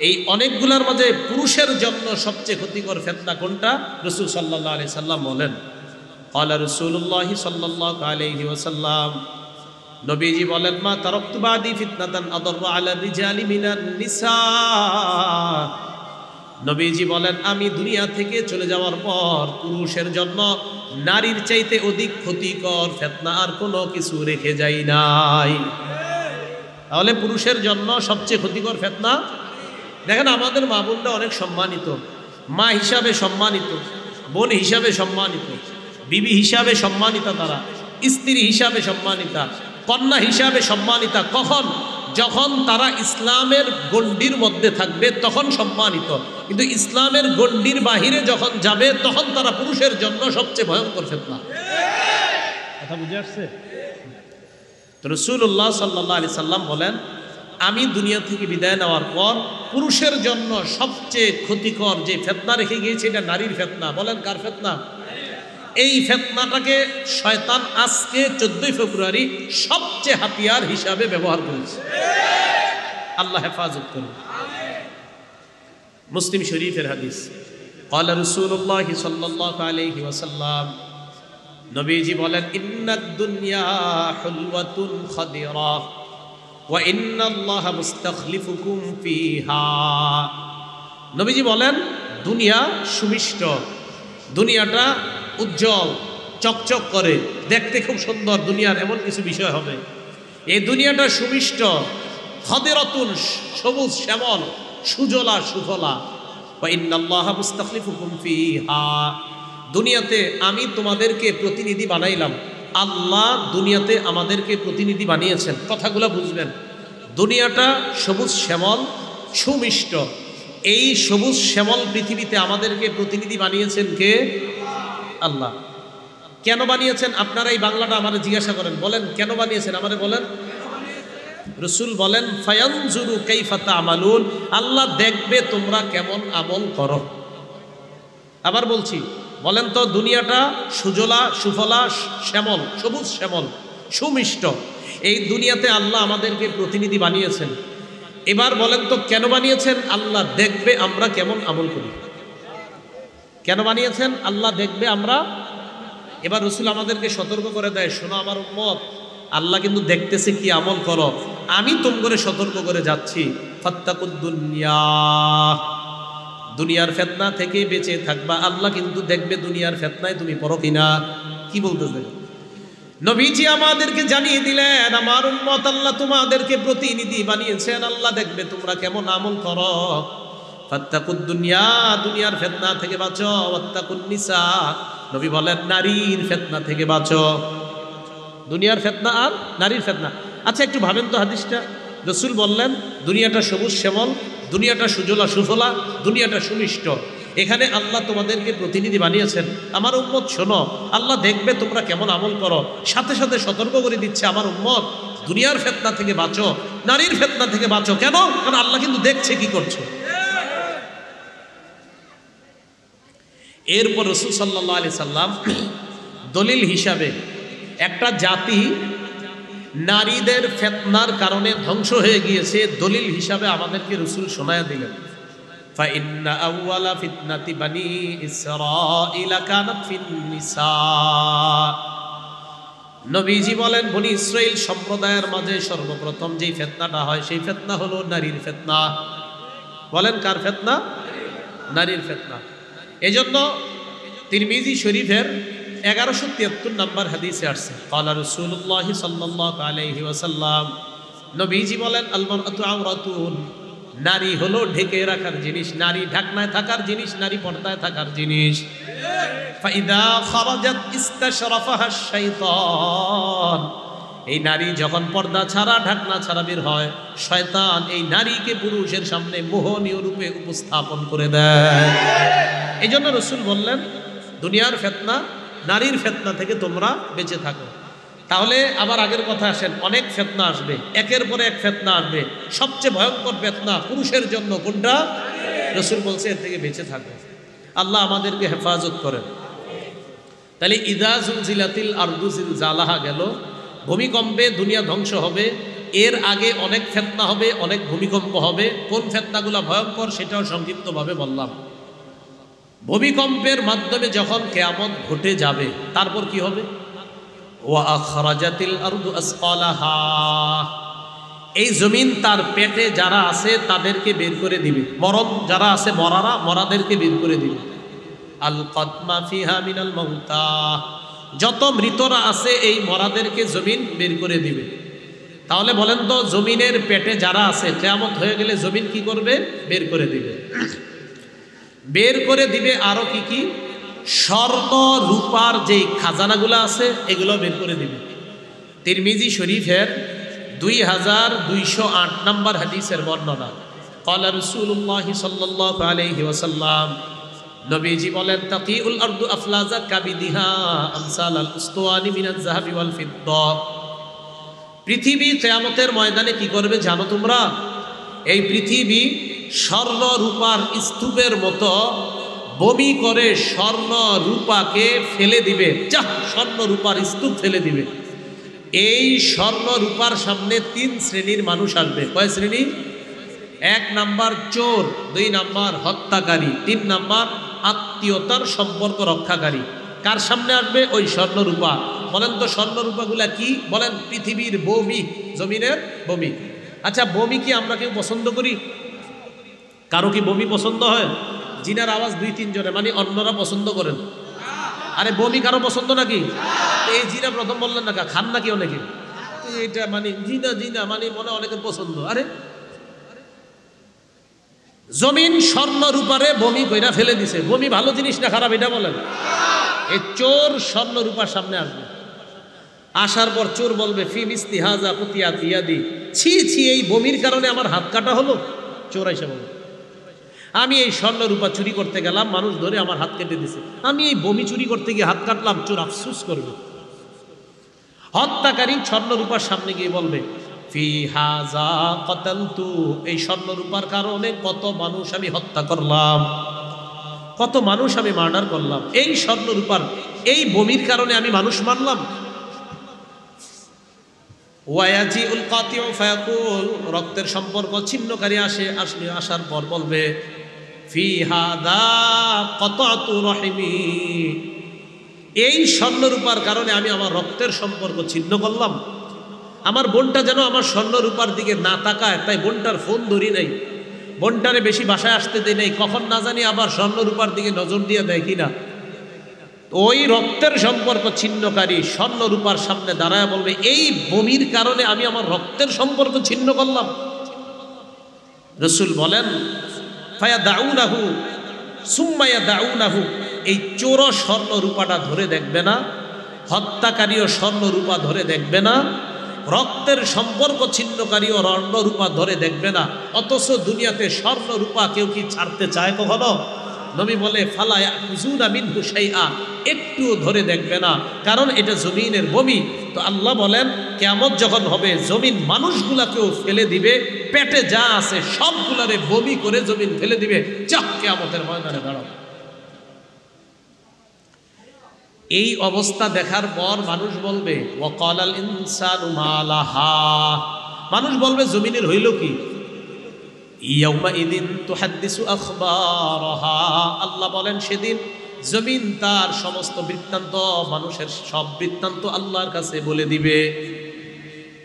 এই অনেকগুলার মাঝে পুরুষের জন্য সবচেয়ে ক্ষতিকর ফিতনা কোনটা? রাসূল সাল্লাল্লাহু আলাইহি সাল্লাম বলেন, ক্বালা রাসূলুল্লাহি সাল্লাল্লাহু আলাইহি ওয়াসাল্লাম, নবীজি বলেন, মা তারাকতু বাদি ফিতনাতান আদাররা আলা রিজালি মিনান নিসা। নবীজি বলেন আমি দুনিয়া থেকে চলে যাওয়ার পর পুরুষের জন্য নারীর চাইতে অধিক ক্ষতিকর ফিতনা আর কোনো কিছু রেখে যাই নাই। তাহলে পুরুষের জন্য সবচেয়ে ক্ষতিকর ফিতনা। দেখেন আমাদের মা বোনরা অনেক সম্মানিত, মা হিসাবে সম্মানিত, বোন হিসাবে সম্মানিত, বিবি হিসাবে সম্মানিতা, তারা স্ত্রী হিসাবে সম্মানিতা, কন্যা হিসাবে সম্মানিতা। কখন? যখন তারা ইসলামের গণ্ডির মধ্যে থাকবে তখন সম্মানিত, কিন্তু ইসলামের গণ্ডির বাহিরে যখন যাবে তখন তারা পুরুষের জন্য সবচেয়ে ভয়ঙ্কর ফিতনা। কথা বুঝে আসছে? তো রাসূলুল্লাহ সাল্লাল্লাহু আলাইহি সাল্লাম বলেন আমি দুনিয়া থেকে বিদায় নেওয়ার পর পুরুষের জন্য সবচেয়ে ক্ষতিকর যে ফিতনা রেখে গিয়েছে এটা নারীর ফিতনা। বলেন কার ফিতনা? এই ফিতনাটাকে শয়তান আজকে 14ই ফেব্রুয়ারি সবচেয়ে হাতিয়ার হিসাবে ব্যবহার করেছে। আল্লাহ হেফাজত করুন। মুসলিম শরীফের হাদিস, ক্বালা রাসূলুল্লাহি সাল্লাল্লাহু আলাইহি ওয়াসাল্লাম, নবীজি বলেন ইন্নাদ দুনিয়া হুলওয়াতুন খাদিরা ওয়া ইন্নাল্লাহা মুস্তাখলিফুকুম ফিহা। নবীজি বলেন দুনিয়া সুমিষ্ট, দুনিয়াটা উজ্জ্বল চকচক করে, দেখতে খুব সুন্দর, দুনিয়ার এমন কিছু বিষয় হবে। এই দুনিয়াটা সুমিষ্ট, খাদিরাতুন সবুজ শ্যামল, সুজলা সুফলা, ওয়া ইন্নাল্লাহা মুস্তাখলিফুকুম ফিহা। দুনিয়াতে আমি তোমাদেরকে প্রতিনিধি বানাইলাম। আল্লাহ দুনিয়াতে আমাদেরকে প্রতিনিধি বানিয়েছেন। কথাগুলো বুঝবেন। দুনিয়াটা সবুজ শ্যামল সুমিষ্ট, এই সবুজ শ্যামল পৃথিবীতে আমাদেরকে প্রতিনিধি বানিয়েছেন কে? আল্লাহ। কেন বানিয়েছেন? আপনারা এই বাংলাটা আমাদের জিজ্ঞাসা করেন, বলেন কেন বানিয়েছেন আমাদের বলেন। রাসূল বলেন ফায়ানজুরু কাইফা তা'মালুন, আল্লাহ দেখবে তোমরা কেমন আমল করো। আবার বলছি, বলেন তো দুনিয়াটা সুজলা সুফলা শ্যামল, সবুজ শ্যামল সুমিষ্ট, এই দুনিয়াতে আল্লাহ আমাদেরকে প্রতিনিধি বানিয়েছেন। এবার বলেন তো কেন বানিয়েছেন? আল্লাহ দেখবে আমরা কেমন আমল করি। কেন বানিয়েছেন? আল্লাহ দেখবে আমরা। এবার রাসূল আমাদেরকে সতর্ক করে দেয়, শোনো আমার উম্মত, আল্লাহ কিন্তু দেখতেছে কি আমল করো। আমি তোমাকে সতর্ক করে যাচ্ছি, ফাত্তাকুদ দুনিয়া, দুনিয়ার ফিতনা থেকে বেঁচে থাকবা। আল্লাহ কিন্তু দেখবে দুনিয়ার ফিতনায় তুমি পড়ো কিনা। কি বলতেছে? নবীজি আমাদেরকে জানিয়ে দিলেন আমার উম্মত, আল্লাহ তোমাদেরকে প্রতিনিধি বানিয়েছেন, আল্লাহ দেখবে তোমরা কেমন আমল করো। ফাত্তাকুদ দুনিয়া, দুনিয়ার ফিতনা থেকে বাঁচো। ওয়াত্তাকুন নিসা, নবী বলেন নারীর ফিতনা থেকে বাঁচো। দুনিয়ার ফিতনা আর নারীর ফিতনা। আচ্ছা একটু ভাবেন তো হাদিসটা। রাসূল বললেন দুনিয়াটা সবুজ শ্যামল, দুনিয়াটা সুজলা সুফলা, দুনিয়াটা সুমিষ্ট, এখানে আল্লাহ তোমাদেরকে প্রতিনিধি বানিয়েছেন। আমার উম্মত শোনো, আল্লাহ দেখবে তোমরা কেমন আমল করো। সাথে সাথে সতর্ক করে দিচ্ছে আমার উম্মত দুনিয়ার ফিতনা থেকে বাঁচো, নারীর ফিতনা থেকে বাঁচো। কেন? কারণ আল্লাহ কিন্তু দেখছে কি করছো। এরপর রাসূল সাল্লাল্লাহু আলাইহি সাল্লাম দলিল হিসাবে একটা জাতি নারীদের ফিতনার কারণে ধ্বংস হয়ে গিয়েছে, দলিল হিসাবে আমাদেরকে রাসূল শোনায়া দিলেন। ফাইন্না আউওয়ালা ফিতনাতি বানি ইসরাঈলা কানাত ফিন নিসা। নবীজি বলেন বনি ইসরাইল সম্প্রদায়ের মাঝে সর্বপ্রথম যেই ফিতনাটা হয় সেই ফিতনা হলো নারীর ফিতনা। বলেন কার ফিতনা? নারীর ফিতনা। এজন্য তিরমিজি শরীফের 1173 নম্বর হাদিসে আসছে, ক্বালা রাসূলুল্লাহ সাল্লাল্লাহু আলাইহি ওয়াসাল্লাম, নবীজি বলেন, আল মারআতু আওরাতুন, নারী হলো ঢেকে রাখার জিনিস, নারী ঢাকনায় থাকার জিনিস, নারী পর্দায় থাকার জিনিস। ফাইদা খারাজাত ইস্তাশরাফাহা শাইতান, এই নারী যখন পর্দা ছাড়া ঢাকনা ছাড়া বের হয়, শয়তান এই নারীকে পুরুষের সামনে মোহনীয় রূপে উপস্থাপন করে দেয়। এই জন্য রসুল বললেন, দুনিয়ার ফিতনা, নারীর ফিতনা থেকে তোমরা বেঁচে থাকো। তাহলে আবার আগের কথা আসেন, অনেক ফিতনা আসবে, একের পরে এক ফিতনা আসবে। সবচেয়ে ভয়ঙ্কর ফিতনা পুরুষের জন্য কোনটা? রসুল বলছে এর থেকে বেঁচে থাকো। আল্লাহ আমাদেরকে হেফাজত করেন। তাহলে ইদা জুলজিলাতিল আরদু জিলজালাহা গেল, ভূমিকম্পে দুনিয়া ধ্বংস হবে। এর আগে অনেক ফিতনা হবে, অনেক ভূমিকম্প হবে। কোন ফিতনাগুলো ভয়ঙ্কর সেটাও সংক্ষিপ্তভাবে বললাম। ভূমিকম্পের মাধ্যমে যখন কিয়ামত ঘটে যাবে, তারপর কি হবে? ওয়া আখরাজাতিল আরদু আসকালাহা, এই জমিন তার পেটে যারা আছে তাদেরকে বের করে দিবে। মরণ যারা আছে, মরাদেরকে বের করে দিবে। আল কদমা ফিহা মিনাল মাউতা, যত মৃতরা আছে এই মরাদেরকে জমিন বের করে দিবে। তাহলে বলেন তো, জমিনের পেটে যারা আছে কিয়ামত হয়ে গেলে জমিন কি করবে? বের করে দিবে। বের করে দিবে আরো কি কি? স্বর্ণ রূপার যে খাজানাগুলো আছে এগুলো বের করে দিবে। তিরমিজি শরীফের 2208 নম্বর হাদিসের বর্ণনা, ক্বালা রাসূলুল্লাহ সাল্লাল্লাহু আলাইহি ওয়াসাল্লাম, নবীজি বলেন, তাকিউল আরদু আফলাজা কাবিদিহা আমসালাল উসতুয়ানি মিনাজ যাহাবি ওয়াল ফিদ্দা, পৃথিবী কিয়ামতের ময়দানে কি করবে জানো তোমরা? এই পৃথিবী স্বর্ণ রূপার স্তূপের মতো বমি করে স্বর্ণ রূপাকে ফেলে দিবে। স্বর্ণ রূপার স্তূপ ফেলে দিবে। এই স্বর্ণ রূপার সামনে 3 শ্রেণীর মানুষ আসবে। কয় শ্রেণী? 1 নাম্বার চোর, 2 নাম্বার হত্যাকারী, 3 নাম্বার আত্মীয়তার সম্পর্ক রক্ষাকারী। কার সামনে আসবে? ওই স্বর্ণ রূপা। বলেন তো স্বর্ণ রূপাগুলা কি? বলেন পৃথিবীর বমি, জমিনের বমি। আচ্ছা, বমি কি আমরা কেউ পছন্দ করি? কারো কি বমি পছন্দ হয়? জিনার আওয়াজ 2-3 জনে, মানে অন্যরা পছন্দ করেন। আরে বমি কারো পছন্দ নাকি? এই জিনা প্রথম বললেন না, খান নাকি অনেকে? এটা মানে জিনা মানে মনে অনেকের পছন্দ। আরে জমিন স্বর্ণ রূপারে বমি কইরা ফেলে দিছে। বমি ভালো জিনিস না খারাপ এটা বলেন? এই চোর স্বর্ণ রূপার সামনে আসবে। আসার পর চোর বলবে, ফি মিসলি হাযা কুতিয়াত ইয়াদি, ছি ছি, এই বমির কারণে আমার হাত কাটা হলো। চোর আইসা বলবে, আমি এই স্বর্ণ রূপা চুরি করতে গেলাম, মানুষ ধরে আমার হাত কেটে দিছে, আমি এই বমি চুরি করতে গিয়ে হাত কাটলাম। চোর আফসোস করবে। হত্যাকারী স্বর্ণ রূপার সামনে গিয়ে বলবে, ফি হাযা কাতালতু, এই স্বর্ণ রূপার কারণে কত মানুষ আমি হত্যা করলাম, কত মানুষ আমি মার্ডার করলাম। এই স্বর্ণ রূপার এই বমির কারণে আমি মানুষ মারলাম। ওয়ায়াজিউল কাতিউ ফায়াকুল, রক্তের সম্পর্ক ছিন্নকারী আসবে, আসার পর বলবে, ফি হাদা কাতাতু রাহিমি, এই স্বর্ণ রূপার কারণে আমি আমার রক্তের সম্পর্ক ছিন্ন করলাম। আমার বোনটা যেন আমার স্বর্ণ রূপার দিকে না তাকায়, তাই বোনটার ফোন ধরি নাই, বোনটারে বেশি বাসায় আসতে দেয় নাই, কখন না জানি আবার স্বর্ণ রূপার দিকে নজর দিয়ে দেয় কিনা। ওই রক্তের সম্পর্ক ছিন্নকারী স্বর্ণ রূপার সামনে দাঁড়ায় বলবে, এই বমির কারণে আমি আমার রক্তের সম্পর্ক ছিন্ন করলাম। রাসূল বলেন, ফায়াদাউনাহু সুম্মা ইয়াদাউনাহু, এই চোর স্বর্ণ রূপাটা ধরে দেখবে না, হত্যাকারীও স্বর্ণ রূপা ধরে দেখবে না, রক্তের সম্পর্ক ছিন্নকারীও স্বর্ণ রূপা ধরে দেখবে না। অথচ দুনিয়াতে স্বর্ণ রূপা কেউ কি ছাড়তে চায় কখনো? নবী বলে, ফালা ইয়াখুযুনা মিনহু শাইআ, একটুও ধরে দেখবে না, কারণ এটা জমিনের বমি। তো আল্লাহ বলেন, কিয়ামত যখন হবে জমিন মানুষগুলাকেও ফেলে দিবে, পেটে যা আছে সবগুলারে বমি করে জমিন ফেলে দিবে। যা কিয়ামতের ময়দানে দাঁড়াও। এই অবস্থা দেখার পর মানুষ বলবে, ওয়াকালাল ইনসানু মা লাহা, মানুষ বলবে জমিনের হইল কি? ইয়াউমাইদিন তুহাদ্দিসু আখবারাহা, আল্লাহ বলেন সেদিন জমিন তার সমস্ত বৃত্তান্ত, মানুষের সব বৃত্তান্ত আল্লাহর কাছে বলে দিবে।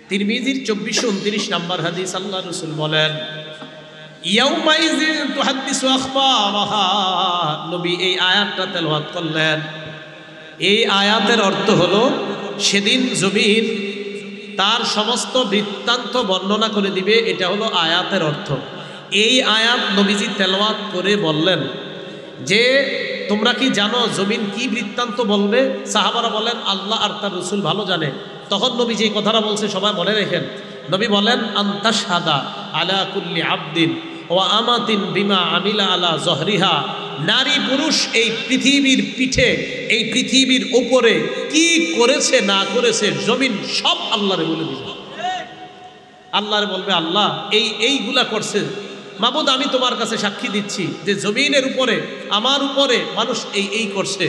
তিরমিজির 2429 নম্বর হাদিস, আল্লাহ রাসূল বলেন, ইয়াউমাইযিন তুহাদ্দিসু আখবারাহা, নবী এই আয়াতটা তেলাওয়াত করলেন। এই আয়াতের অর্থ হলো সেদিন জমিন তার সমস্ত বৃত্তান্ত বর্ণনা করে দিবে, এটা হলো আয়াতের অর্থ। এই আয়াত নবীজি তেলাওয়াত করে বললেন যে তোমরা কি জানো জমিন কি বৃত্তান্ত বলবে? সাহাবারা বলেন আল্লাহ আর তার রাসূল ভালো জানে। তখন নবী যে কথাটা বলছে সবাই মনে রেখেন। নবী বলেন আনতাশহাদা আলা কুল্লি আবদিন ওয়া আমাতিন বিমা আমিলা আলা জহরিহা, নারী পুরুষ এই পৃথিবীর পিঠে, এই পৃথিবীর উপরে কি করেছে না করেছে জমিন সব আল্লাহরে বলে দিবে। আল্লাহরে বলবে আল্লাহ এইগুলা করছে, মাবুদ আমি তোমার কাছে সাক্ষী দিচ্ছি যে জমিনের উপরে আমার উপরে মানুষ এই করছে।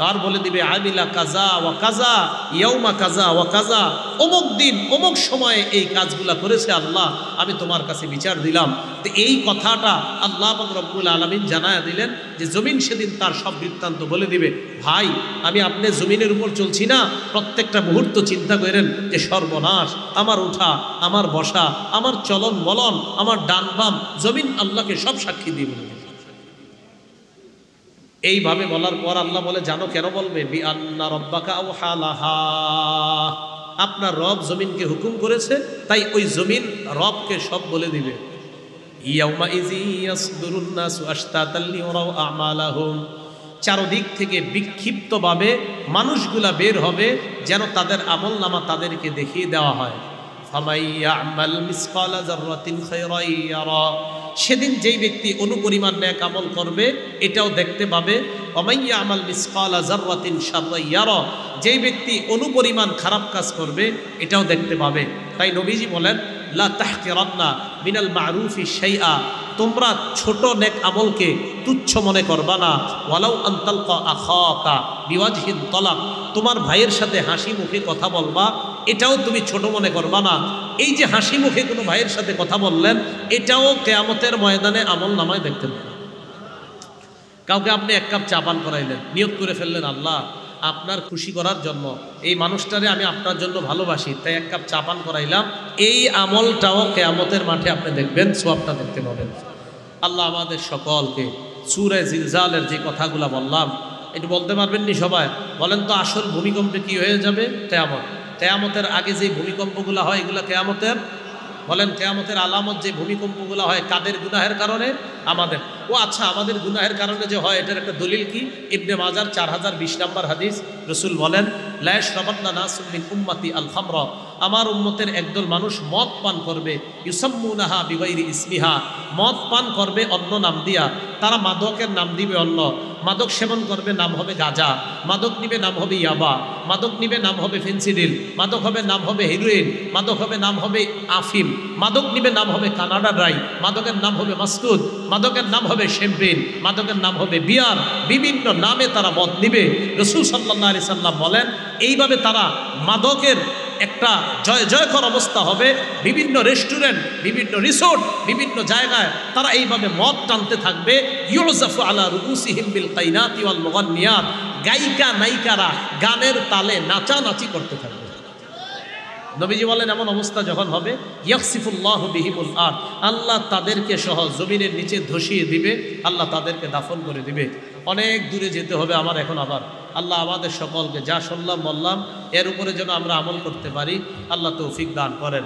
তার বলে দিবে আমিলা কাজা ওয়া কাজা ইয়াউমা কাজা ওয়া কাজা, অমুক দিন অমুক সময়ে এই কাজগুলা করেছে আল্লাহ, আমি তোমার কাছে বিচার দিলাম। তো এই কথাটা আল্লাহ পাক রব্বুল আলামিন জানায়া দিলেন যে জমিন সেদিন তার সব বৃত্তান্ত বলে দিবে। ভাই আমি আপনি জমিনের উপর চলছি না, প্রত্যেকটা মুহূর্ত চিন্তা করেন যে সর্বনাশ, আমার উঠা, আমার বসা, আমার চলন বলন, আমার ডান বাম, জমিন আল্লাহকে সব সাক্ষী দিয়ে বলে দিবে। এইভাবে বলার পর আল্লাহ বলে জানো কেন বলবে? বিআন্না রাব্বাকা আওহা লাহা, আপনার রব জমিনকে হুকুম করেছে, তাই ওই জমিন রবকে সব বলে দিবে। ইয়াউমাইযি ইয়াসদুরুন নাসু আশতাতাল লিয়ারাউ আমালাহুম, চারদিক থেকে বিক্ষিপ্তভাবে মানুষগুলা বের হবে যেন তাদের আমলনামা তাদেরকে দেখিয়ে দেওয়া হয়। ফামাইয়া'মাল মিসকালা যাররাতিন খায়রান ইয়ারা, সেদিন যেই ব্যক্তি অনুপরিমাণ নেক আমল করবে এটাও দেখতে পাবে। ওমাইয়া আমাল মিসকালা যাররাতিন শাররান ইয়ারা, যেই ব্যক্তি অনুপরিমাণ খারাপ কাজ করবে এটাও দেখতে পাবে। তাই নবীজি বলেন লা তাহকিরান্না মিনাল মারুফি শাইআ, তোমরা ছোট নেক আমলকে তুচ্ছ মনে করবা না। ওয়ালাউ আন তালকা আখাকা বিওয়াজহিন তালাক, তোমার ভাইয়ের সাথে হাসি মুখে কথা বলবা এটাও তুমি ছোট মনে করবা না। এই যে হাসি মুখে কোনো ভাইয়ের সাথে কথা বললেন এটাও কিয়ামতের ময়দানে আমল নামায় দেখতে পাবেন। কাউকে আপনি এক কাপ চা পান করাইলেন, নিয়ত করে ফেললেন আল্লাহ আপনার খুশি করার জন্য এই মানুষটারে আমি আপনার জন্য ভালোবাসি, তাই এক কাপ চা পান করাইলাম, এই আমলটাও কিয়ামতের মাঠে আপনি দেখবেন, সওয়াবটা দেখতে পাবেন। আল্লাহ আমাদের সকলকে সূরা জিলজালের যে কথাগুলো বললাম একটু বলতে পারবেন নি সবাই? বলেন তো আসল ভূমিকম্পে কি হয়ে যাবে? কিয়ামত। কিয়ামতের আগে যে ভূমিকম্পগুলো হয় এগুলো কিয়ামতের, বলেন কিয়ামতের আলামত যে ভূমিকম্পগুলো হয় কাদের গুনাহের কারণে? আমাদের। ও আচ্ছা, আমাদের গুনাহের কারণে যে হয় এটার একটা দলিল কি? ইবনে মাজার 4020 নম্বর হাদিস, রাসূল বলেন লা ইয়াশরাবান্না নাসুম মিন উম্মতি আল খামরা, আমার উম্মতের একদল মানুষ মদ পান করবে, ইউসাম্মুনাহা বিগাইরি ইসমিহা, মদ পান করবে অন্য নাম দিয়া, তারা মাদকের নাম দিবে অন্য, মাদক সেবন করবে নাম হবে গাঁজা, মাদক নিবে নাম হবে ইয়াবা, মাদক নিবে নাম হবে ফেন্সিডিল, মাদক হবে নাম হবে হিরোইন, মাদক হবে নাম হবে আফিম, মাদক নিবে নাম হবে কানাডা ড্রাই, মাদকের নাম হবে মাস্তুদ, মাদকের নাম হবে শ্যাম্পেন, মাদকের নাম হবে বিয়ার, বিভিন্ন নামে তারা মদ নিবে। রাসূল সাল্লাল্লাহু আলাইহি সাল্লাম বলেন এইভাবে তারা মাদকের একটা জয় জয়কর অবস্থা হবে। বিভিন্ন রেস্টুরেন্ট, বিভিন্ন রিসোর্ট, বিভিন্ন জায়গায় তারা এইভাবে মদ টানতে থাকবে। ইউজাফু আলা রুউসিহিম বিল কাইনাতি ওয়াল মুগান্নিয়াত, গায়িকা নায়িকারা গানের তালে নাচানাচি করতে থাকবে। নবীজি বলেন এমন অবস্থা যখন হবে ইয়াকসিফুল্লাহু বিহিমুল আরদ, আল্লাহ তাদেরকে সহ জমিনের নিচে ধসিয়ে দিবে, আল্লাহ তাদেরকে দাফন করে দিবে। অনেক দূরে যেতে হবে আমার এখন আবার। আল্লাহ আমাদের সকলকে যা শুনলাম বললাম এর উপরে যেন আমরা আমল করতে পারি, আল্লাহ তৌফিক দান করেন।